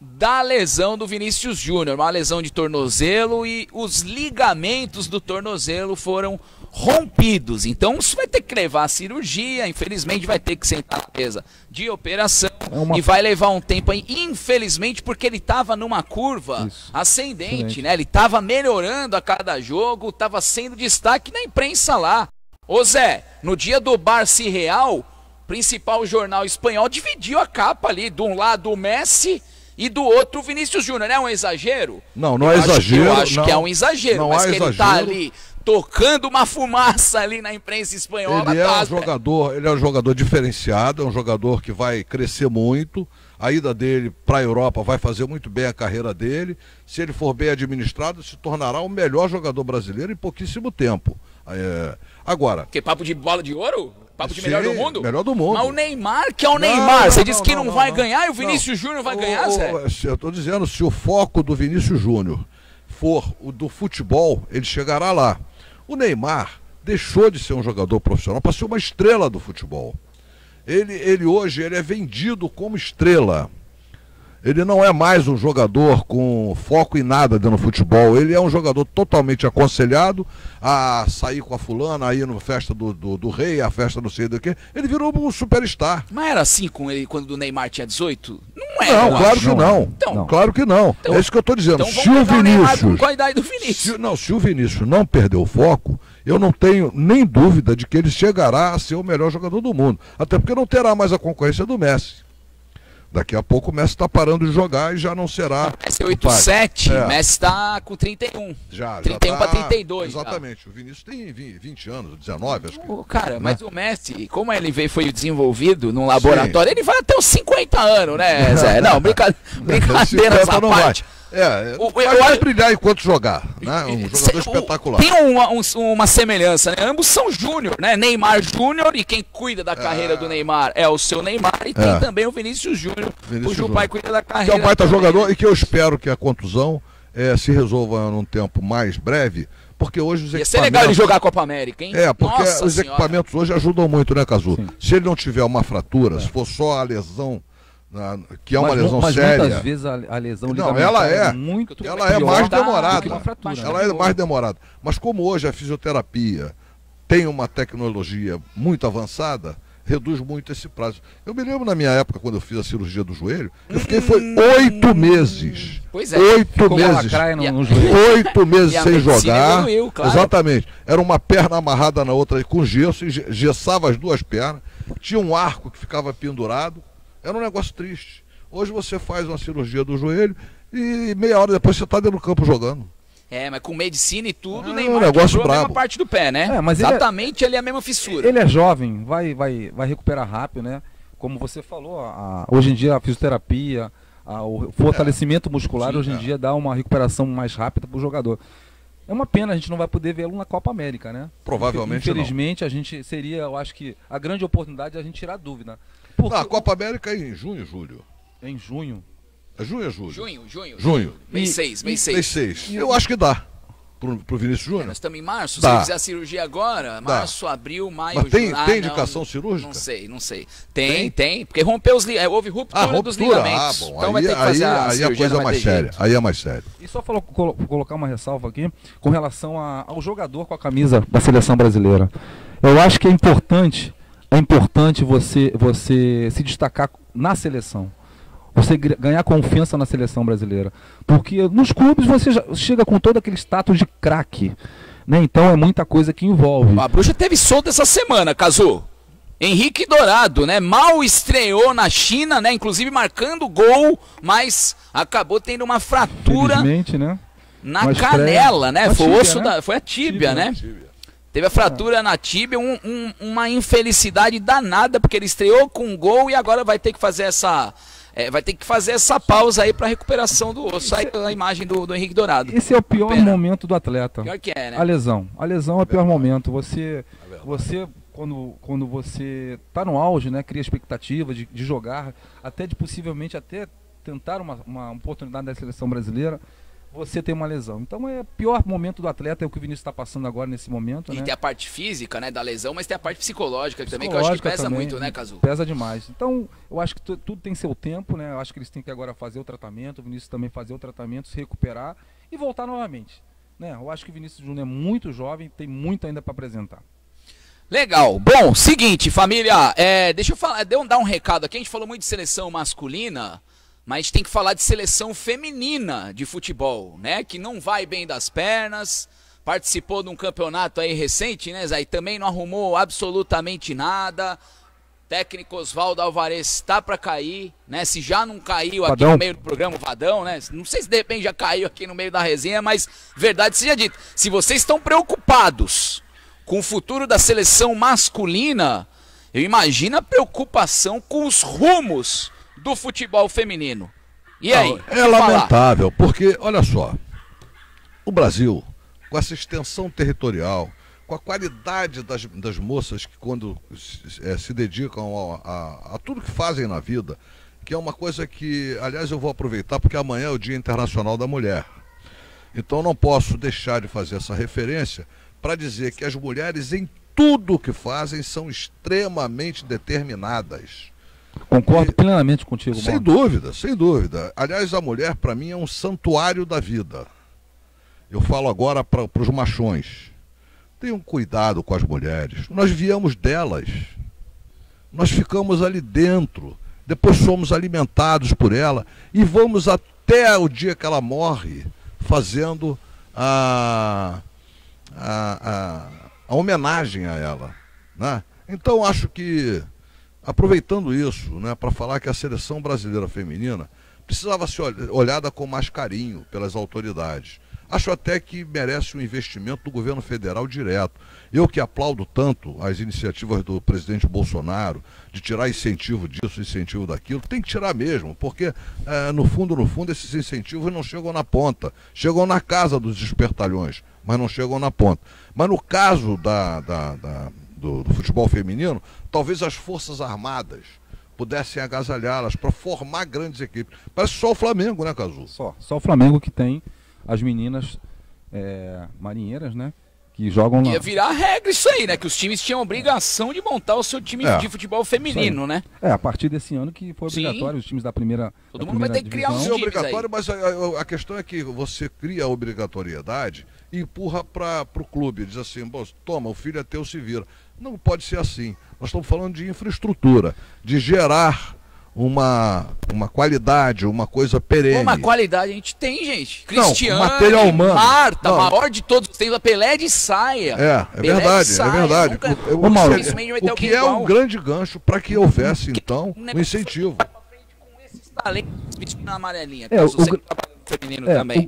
da lesão do Vinícius Júnior. Uma lesão de tornozelo e os ligamentos do tornozelo foram rompidos. Então isso vai ter que levar a cirurgia, infelizmente vai ter que sentar na mesa de operação e vai levar um tempo aí, infelizmente, porque ele estava numa curva ascendente, né? Ele estava melhorando a cada jogo, estava sendo destaque na imprensa lá. Ô Zé, no dia do Barça e Real, principal jornal espanhol dividiu a capa ali, de um lado o Messi e do outro o Vinícius Júnior. É um exagero? Não é exagero. Eu acho que é um exagero, mas que ele tá ali tocando uma fumaça ali na imprensa espanhola. Ele é um jogador diferenciado, é um jogador que vai crescer muito. A ida dele para a Europa vai fazer muito bem a carreira dele. Se ele for bem administrado, se tornará o melhor jogador brasileiro em pouquíssimo tempo. Agora... Que papo de bola de ouro? Papo de melhor do mundo? Melhor do mundo. Mas o Neymar, que é o Neymar, você disse que não vai ganhar e o Vinícius Júnior vai ganhar, Zé? Eu estou dizendo, se o foco do Vinícius Júnior for o do futebol, ele chegará lá. O Neymar deixou de ser um jogador profissional para ser uma estrela do futebol. Ele hoje é vendido como estrela. Ele não é mais um jogador com foco em nada dentro do futebol. Ele é um jogador totalmente aconselhado a sair com a fulana, a ir na festa do rei, a festa não sei do que. Ele virou um superstar. Mas era assim com ele quando o Neymar tinha 18? Não era, Não, claro que não. Então, Claro que não. Então, é isso que eu estou dizendo. Então Se o Vinícius, com a idade do Vinícius. se o Vinícius não perdeu o foco, eu não tenho nem dúvida de que ele chegará a ser o melhor jogador do mundo. Até porque não terá mais a concorrência do Messi. Daqui a pouco o Messi está parando de jogar e já não será. Messi 8-7, Messi está com 31. 31 para 32. Exatamente. O Vinícius tem 20 anos, 19, acho que. Cara, mas o Messi, como ele foi desenvolvido num laboratório, ele vai até os 50 anos, né, Zé? Não, brincadeira essa parte. Vai brilhar enquanto jogar, né? Um jogador espetacular. Tem uma semelhança, né? Ambos são Júnior, né? Neymar Júnior, e quem cuida da carreira do Neymar é o seu Neymar, e tem também o Vinícius Júnior, cujo pai cuida da carreira. Que é um baita jogador e que eu espero que a contusão se resolva num tempo mais breve, porque hoje os equipamentos... Ia ser legal ele jogar a Copa América, hein? Porque os equipamentos hoje ajudam muito, né, Cazu? Sim. Se ele não tiver uma fratura, se for só a lesão... que é uma lesão séria. Muitas vezes a lesão ela é mais demorada. Ela é mais demorada. Mas como hoje a fisioterapia tem uma tecnologia muito avançada, reduz muito esse prazo. Eu me lembro na minha época, quando eu fiz a cirurgia do joelho, eu fiquei 8 meses. Pois é. 8 meses. 8 meses sem jogar. Evoluiu, claro. Exatamente. Era uma perna amarrada na outra com gesso, e gessava as duas pernas. Tinha um arco que ficava pendurado. Era um negócio triste. Hoje você faz uma cirurgia do joelho e meia hora depois você está dentro do campo jogando. Mas com medicina e tudo, um Neymar negócio quebrou a brabo. mesma parte do pé, né? Mas exatamente, ele é a mesma fissura. Ele é jovem, vai recuperar rápido, né? Como você falou, hoje em dia a fisioterapia, o fortalecimento muscular, hoje em dia dá uma recuperação mais rápida para o jogador. É uma pena, a gente não vai poder vê-lo na Copa América, né? Provavelmente Infelizmente, a gente seria, eu acho que a grande oportunidade é a gente tirar a dúvida. A Copa América é em junho, julho. Em junho. É junho ou julho? Junho. Mês 6. Mês 6. Eu acho que dá. Pro Vinícius Júnior. Nós estamos em março, se ele fizer a cirurgia agora, março, abril, maio, mas tem indicação cirúrgica? Não sei. Tem, porque rompeu houve ruptura dos ligamentos. Bom, então vai ter que fazer a cirurgia. Aí a coisa é mais séria. Aí é mais sério. E só colocar uma ressalva aqui com relação ao jogador com a camisa da seleção brasileira. Eu acho que é importante você se destacar na seleção. Você ganhar confiança na seleção brasileira. Porque nos clubes você já chega com todo aquele status de craque. Né? Então é muita coisa que envolve. A bruxa teve solta essa semana, Cazu. Henrique Dourado, né? Mal estreou na China, né? Inclusive marcando gol, mas acabou tendo uma fratura né? na canela, né? Foi tíbia, osso né? Foi a tíbia, né? Teve a fratura na tíbia, uma infelicidade danada, porque ele estreou com um gol e agora vai ter que fazer essa pausa aí para recuperação do osso. Aí a imagem do Henrique Dourado. Esse é o pior momento do atleta. Pior que é, né? A lesão é o pior momento. Você quando você está no auge, né, cria expectativa de jogar, até de possivelmente até tentar uma oportunidade da seleção brasileira, você tem uma lesão. Então é o pior momento do atleta, é o que o Vinícius está passando agora nesse momento. E tem a parte física, né, da lesão, mas tem a parte psicológica também, que eu eu acho que pesa muito, né, Cazu? Pesa demais. Então, eu acho que tudo tem seu tempo, né? Eu acho que eles têm que agora fazer o tratamento, o Vinícius também fazer o tratamento, se recuperar e voltar novamente. Né? Eu acho que o Vinícius Júnior é muito jovem, tem muito ainda para apresentar. Legal. Bom, seguinte, família, deixa eu dar um recado aqui. A gente falou muito de seleção masculina, mas tem que falar de seleção feminina de futebol, né? Que não vai bem das pernas, participou de um campeonato aí recente, né, Zé? E também não arrumou absolutamente nada. Técnico Oswaldo Alvarez está para cair, né? Se já não caiu aqui no meio do programa, o Vadão, né? Não sei se de repente já caiu aqui no meio da resenha, mas verdade seja dita. Se vocês estão preocupados com o futuro da seleção masculina, eu imagino a preocupação com os rumos do futebol feminino. E aí? É lamentável, porque, olha só, o Brasil, com essa extensão territorial, com a qualidade das moças que quando se dedicam a tudo que fazem na vida, que é uma coisa que, aliás, eu vou aproveitar porque amanhã é o Dia Internacional da Mulher. Então não posso deixar de fazer essa referência para dizer que as mulheres em tudo que fazem são extremamente determinadas. Concordo plenamente contigo, Sem Mauro. dúvida, sem dúvida. Aliás, a mulher, para mim, é um santuário da vida. Eu falo agora para os machões. Tenham cuidado com as mulheres. Nós viemos delas. Nós ficamos ali dentro. Depois somos alimentados por ela. E vamos até o dia que ela morre fazendo a homenagem a ela, né? Então acho que, aproveitando isso, né, para falar que a seleção brasileira feminina precisava ser olhada com mais carinho pelas autoridades. Acho até que merece um investimento do governo federal direto. Eu que aplaudo tanto as iniciativas do presidente Bolsonaro de tirar incentivo disso, incentivo daquilo, tem que tirar mesmo, porque no fundo, esses incentivos não chegam na ponta, chegam na casa dos espertalhões, mas não chegam na ponta. Mas no caso do futebol feminino, talvez as Forças Armadas pudessem agasalhá-las para formar grandes equipes. Parece só o Flamengo, né, Cazu? Só o Flamengo que tem as meninas marinheiras, né? Que jogam lá. Ia virar regra isso aí, né? Que os times tinham obrigação de montar o seu time de futebol feminino, né? A partir desse ano que foi obrigatório, os times da primeira. Todo mundo vai ter que criar divisão. uns times obrigatório, mas a questão é que você cria a obrigatoriedade e empurra para o clube. Diz assim, toma, o filho é teu, se vira. Não pode ser assim. Nós estamos falando de infraestrutura, de gerar uma qualidade, uma coisa perene. Uma qualidade a gente tem, gente. Cristiano, material humano. Marta, maior de todos os tempos, a Pelé de saia. É verdade, é verdade. O que é um grande gancho para que houvesse, então, um incentivo. Com esses talentos vestindo na amarelinha.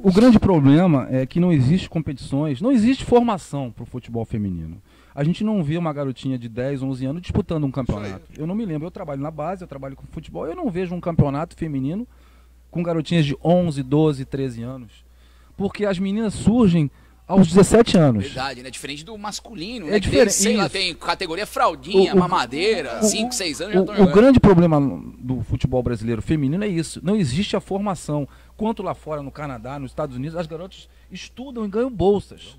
O grande problema é que não existe competições, não existe formação para o futebol feminino. A gente não vê uma garotinha de 10, 11 anos disputando um campeonato. Eu não me lembro, eu trabalho na base, eu trabalho com futebol, eu não vejo um campeonato feminino com garotinhas de 11, 12, 13 anos. Porque as meninas surgem aos 17 anos. Verdade, né? Diferente do masculino, É né? diferente. Sei lá, tem categoria fraldinha, mamadeira, 5, 6 anos já estão O jogando. grande problema do futebol brasileiro feminino é isso. Não existe a formação. Quanto lá fora, no Canadá, nos Estados Unidos, as garotas estudam e ganham bolsas.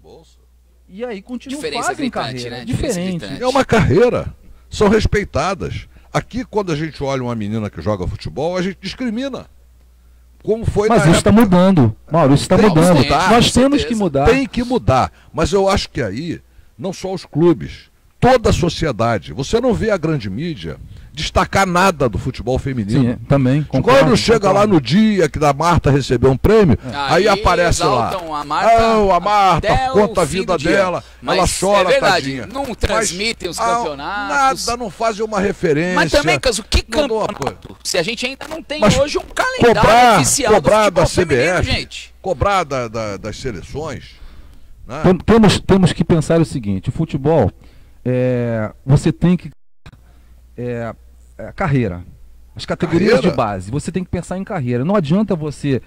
E aí continuam, fazem carreira. Né? Diferente. É uma carreira. São respeitadas. Aqui, quando a gente olha uma menina que joga futebol, a gente discrimina. Como foi Mas isso está mudando, Mauro, isso está mudando. Nós temos que mudar. Tem que mudar. Mas eu acho que aí, não só os clubes, toda a sociedade. Você não vê a grande mídia destacar nada do futebol feminino. Sim, também. Concordo, quando chega lá no dia que a Marta recebeu um prêmio, aí aparece lá. A Marta conta a vida dela, ela chora, tadinha. Não transmitem os campeonatos. Nada, não fazem uma referência. Mas também, Caso, que campeonato? Se a gente ainda não tem hoje um calendário oficial do futebol feminino, gente. Cobrar das seleções. Né? Temos que pensar o seguinte, o futebol, você tem que carreira, as categorias de base, você tem que pensar em carreira. Não adianta você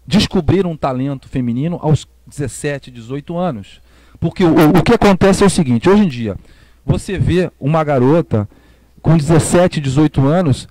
descobrir um talento feminino aos 17, 18 anos, porque o que acontece é o seguinte, hoje em dia você vê uma garota com 17, 18 anos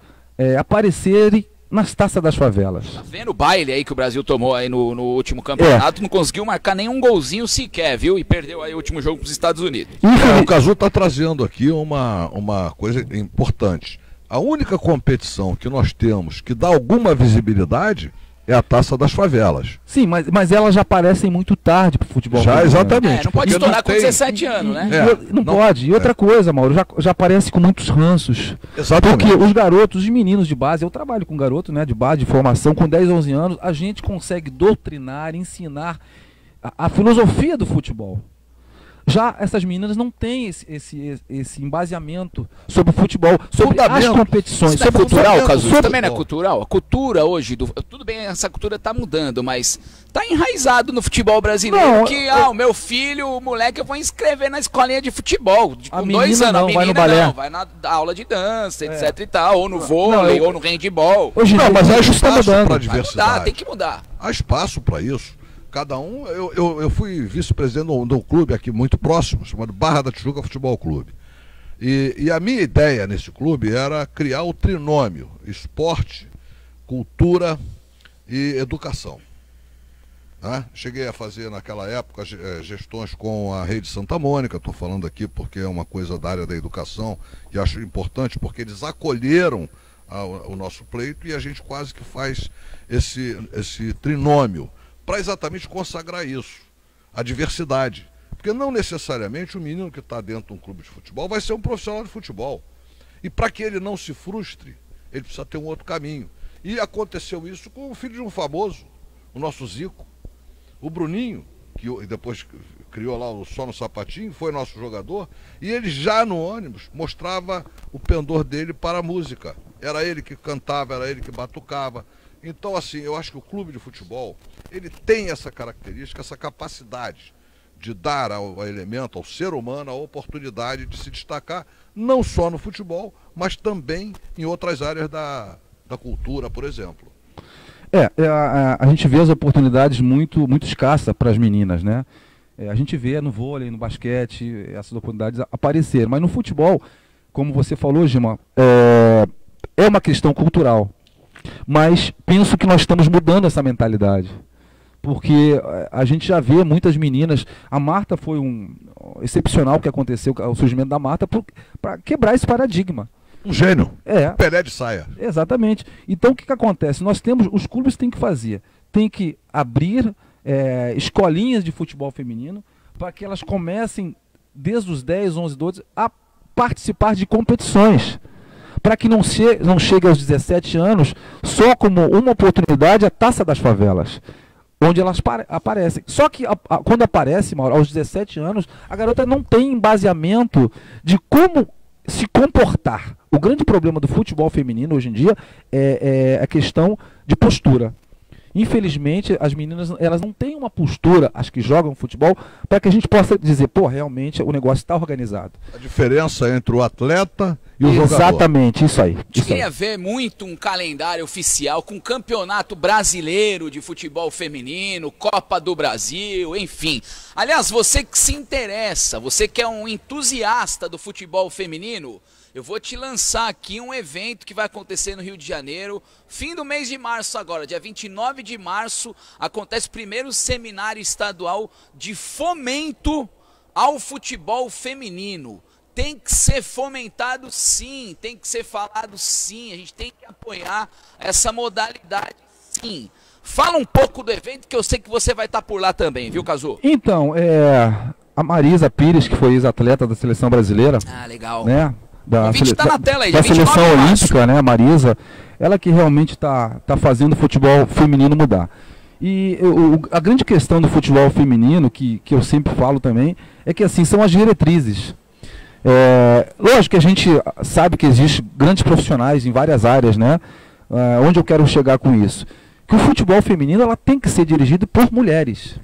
aparecerem nas taças das favelas. Tá vendo o baile aí que o Brasil tomou aí no último campeonato? Não conseguiu marcar nenhum golzinho sequer, viu? E perdeu aí o último jogo para os Estados Unidos. O Cazu está trazendo aqui uma coisa importante. A única competição que nós temos que dá alguma visibilidade é a Taça das Favelas. Sim, mas elas já aparecem muito tarde para o futebol. Já, exatamente. Não pode estourar com 17 anos, né? Não pode. E outra coisa, Mauro, já aparece com muitos ranços. Exatamente. Porque os garotos, os meninos de base, eu trabalho com garoto, né, de base, de formação, com 10, 11 anos, a gente consegue doutrinar, ensinar a filosofia do futebol. Já essas meninas não têm esse embaseamento sobre o futebol, sobre as competições. Isso é cultural, Cazu? Isso também não é cultural? A cultura hoje, tudo bem, essa cultura está mudando, mas está enraizado no futebol brasileiro o meu filho, o moleque, eu vou inscrever na escolinha de futebol. Com 2 anos, a menina vai no balé. vai na aula de dança, etc e tal, ou no vôlei, ou no handball. Hoje não, mas há espaço para diversidade. Tem que mudar. Há espaço para isso. Cada um, eu fui vice-presidente de um clube aqui muito próximo, chamado Barra da Tijuca Futebol Clube. E a minha ideia nesse clube era criar o trinômio: esporte, cultura e educação. né? Cheguei a fazer naquela época gestões com a Rede Santa Mônica, estou falando aqui porque é uma coisa da área da educação e acho importante porque eles acolheram o nosso pleito e a gente quase que faz esse trinômio para exatamente consagrar isso, a diversidade. Porque não necessariamente o menino que está dentro de um clube de futebol vai ser um profissional de futebol. E para que ele não se frustre, ele precisa ter um outro caminho. E aconteceu isso com o filho de um famoso, o nosso Zico. O Bruninho, que depois criou lá o Só no Sapatinho, foi nosso jogador, e ele já no ônibus mostrava o pendor dele para a música. Era ele que cantava, era ele que batucava. Então, assim, eu acho que o clube de futebol, ele tem essa característica, essa capacidade de dar ao elemento, ao ser humano, a oportunidade de se destacar, não só no futebol, mas também em outras áreas da cultura, por exemplo. A gente vê as oportunidades muito escassas para as meninas, né? A gente vê no vôlei, no basquete, essas oportunidades aparecerem. Mas no futebol, como você falou, Gima, é uma questão cultural. Mas penso que nós estamos mudando essa mentalidade. Porque a gente já vê muitas meninas. A Marta foi excepcional que aconteceu, o surgimento da Marta, para quebrar esse paradigma. Um gênio. Pelé de saia. Exatamente. Então o que acontece? Os clubes têm que fazer, tem que abrir escolinhas de futebol feminino para que elas comecem, desde os 10, 11, 12, a participar de competições. Para que não chegue aos 17 anos só como uma oportunidade a Taça das Favelas, onde elas aparecem. Só que quando aparece, Mauro, aos 17 anos, a garota não tem embaseamento de como se comportar. O grande problema do futebol feminino hoje em dia é a questão de postura. Infelizmente, as meninas elas não têm uma postura, as que jogam futebol, para que a gente possa dizer, pô, realmente o negócio está organizado. A diferença entre o atleta e o jogador. Exatamente, isso aí. Eu queria ver muito um calendário oficial com campeonato brasileiro de futebol feminino, Copa do Brasil, enfim. Aliás, você que se interessa, você que é um entusiasta do futebol feminino, eu vou te lançar aqui um evento que vai acontecer no Rio de Janeiro, fim do mês de março agora, dia 29 de março, acontece o primeiro seminário estadual de fomento ao futebol feminino. Tem que ser fomentado sim, tem que ser falado sim, a gente tem que apoiar essa modalidade sim. Fala um pouco do evento que eu sei que você vai estar por lá também, viu, Cazu? Então, a Marisa Pires, que foi ex-atleta da seleção brasileira. Ah, legal. Né? O vídeo está na tela aí, da seleção olímpica, né, a Marisa, ela que realmente tá fazendo o futebol feminino mudar. E a grande questão do futebol feminino, que eu sempre falo também, é que assim, são as diretrizes. Lógico que a gente sabe que existem grandes profissionais em várias áreas, né? Onde eu quero chegar com isso? Que o futebol feminino ela tem que ser dirigido por mulheres.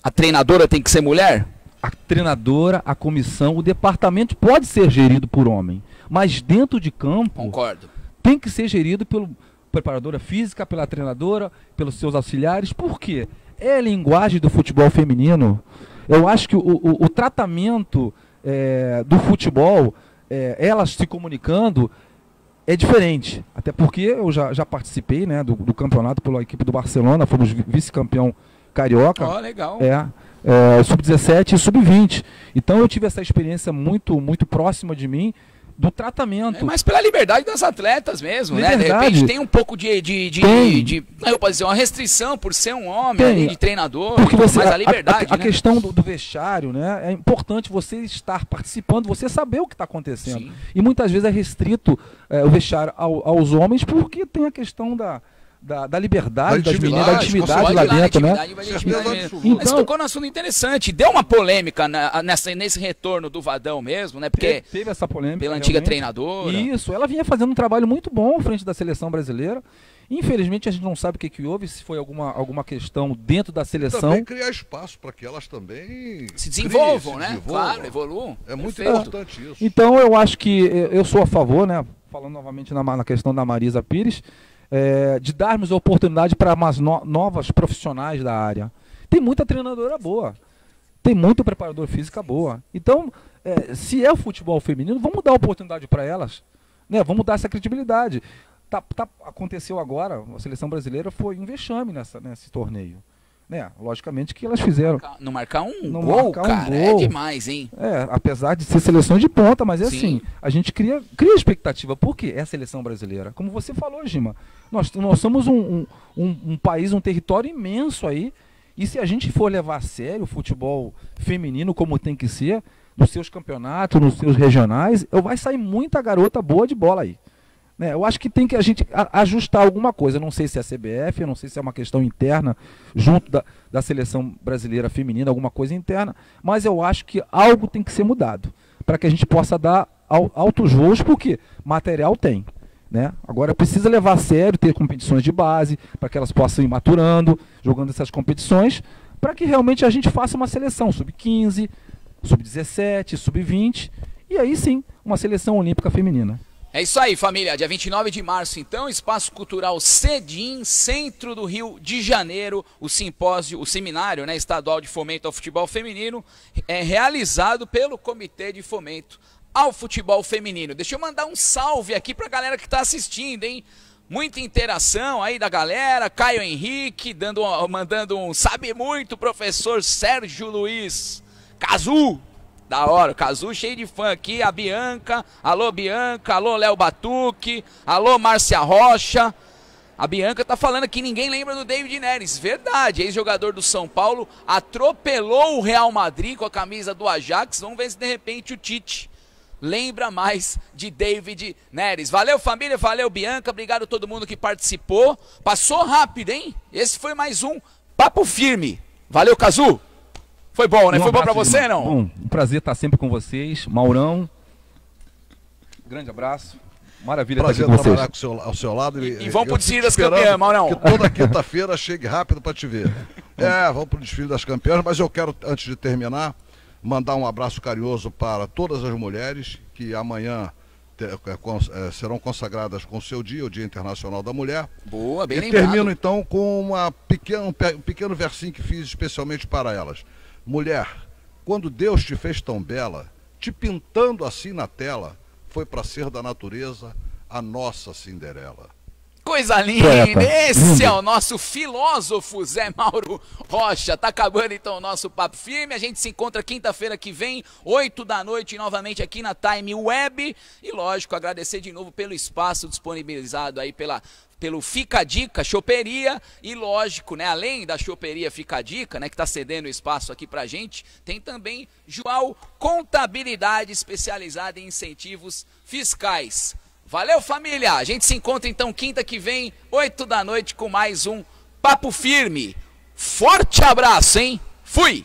A treinadora tem que ser mulher? A treinadora, a comissão, o departamento pode ser gerido por homem, mas dentro de campo concordo, tem que ser gerido pela preparadora física, pela treinadora, pelos seus auxiliares. Por quê? É a linguagem do futebol feminino. Eu acho que o tratamento do futebol, elas se comunicando, é diferente. Até porque eu já participei, né, do campeonato pela equipe do Barcelona, fomos vice-campeão carioca. Ó, legal. Sub-17 e sub-20. Então eu tive essa experiência muito próxima de mim do tratamento. Mas pela liberdade das atletas mesmo, né? De repente tem um pouco eu posso dizer, uma restrição por ser um homem ali, de treinador, porque mas a liberdade, a questão do vestiário, né? É importante você estar participando, você saber o que está acontecendo. Sim. E muitas vezes é restrito o vestiário aos homens porque tem a questão da liberdade, da intimidade lá dentro, né? Então, mas tocou num assunto interessante. Deu uma polêmica nesse retorno do Vadão mesmo, né? Porque teve essa polêmica pela antiga treinadora. Isso, ela vinha fazendo um trabalho muito bom à frente da seleção brasileira. Infelizmente a gente não sabe o que houve, se foi alguma questão dentro da seleção. Também criar espaço para que elas também se desenvolvam, né? Claro, evoluam. É muito importante isso. Então eu acho que eu sou a favor, né? Falando novamente na questão da Marisa Pires, de darmos oportunidade para umas novas profissionais da área. Tem muita treinadora boa, tem muito preparador física boa. Então, se é o futebol feminino, vamos dar oportunidade para elas, né? Vamos dar essa credibilidade. Aconteceu agora, a seleção brasileira foi um vexame nesse torneio. Né? Logicamente que elas fizeram. Não marcar um gol, cara, é demais, hein? Apesar de ser seleção de ponta, mas assim, a gente cria expectativa. Por quê? É a seleção brasileira. Como você falou, Gima, nós somos um país, um território imenso aí, e se a gente for levar a sério o futebol feminino como tem que ser, nos seus campeonatos, nos seus regionais, vai sair muita garota boa de bola aí. Né? Eu acho que tem que a gente ajustar alguma coisa. Eu não sei se é a CBF, eu não sei se é uma questão interna junto da seleção brasileira feminina, alguma coisa interna, mas eu acho que algo tem que ser mudado para que a gente possa dar altos voos, porque material tem. Né? Agora precisa levar a sério, ter competições de base, para que elas possam ir maturando, jogando essas competições, para que realmente a gente faça uma seleção sub-15, sub-17, sub-20, e aí sim, uma seleção olímpica feminina. É isso aí, família. Dia 29 de março, então, Espaço Cultural Cedim, centro do Rio de Janeiro, o simpósio, o seminário, né, estadual de fomento ao futebol feminino, é realizado pelo Comitê de Fomento ao Futebol Feminino. Deixa eu mandar um salve aqui pra galera que tá assistindo, hein? Muita interação aí da galera. Caio Henrique, mandando um sabe muito, professor Sérgio Luiz. Cazu! Da hora, o Cazu cheio de fã aqui, a Bianca, alô Léo Batuque, alô Márcia Rocha. A Bianca tá falando que ninguém lembra do David Neres, verdade, ex-jogador do São Paulo, atropelou o Real Madrid com a camisa do Ajax, vamos ver se de repente o Tite lembra mais de David Neres. Valeu família, valeu Bianca, obrigado a todo mundo que participou, passou rápido, hein? Esse foi mais um Papo Firme, valeu Cazu! Foi bom, né? Foi bom pra você, não? Bom, um prazer estar sempre com vocês. Maurão, grande abraço. Maravilha estar aqui com vocês. Prazer ao seu lado. E vamos pro desfile das campeãs, Maurão. Que toda quinta-feira chegue rápido para te ver. Vamos pro desfile das campeãs, mas eu quero, antes de terminar, mandar um abraço carinhoso para todas as mulheres que amanhã serão consagradas com o seu dia, o Dia Internacional da Mulher. Boa, bem lembrado. E termino então com um pequeno versinho que fiz especialmente para elas. Mulher, quando Deus te fez tão bela, te pintando assim na tela, foi para ser da natureza a nossa Cinderela. Coisa linda, esse é o nosso filósofo Zé Mauro Rocha. Tá acabando então o nosso Papo Firme, a gente se encontra quinta-feira que vem, 8 da noite, novamente aqui na Time Web. E lógico, agradecer de novo pelo espaço disponibilizado aí pelo Fica a Dica Choperia e lógico, né, além da Choperia Fica a Dica, né, que está cedendo o espaço aqui pra gente, tem também Joal Contabilidade especializada em incentivos fiscais. Valeu família, a gente se encontra então quinta que vem, 8 da noite com mais um Papo Firme. Forte abraço, hein? Fui!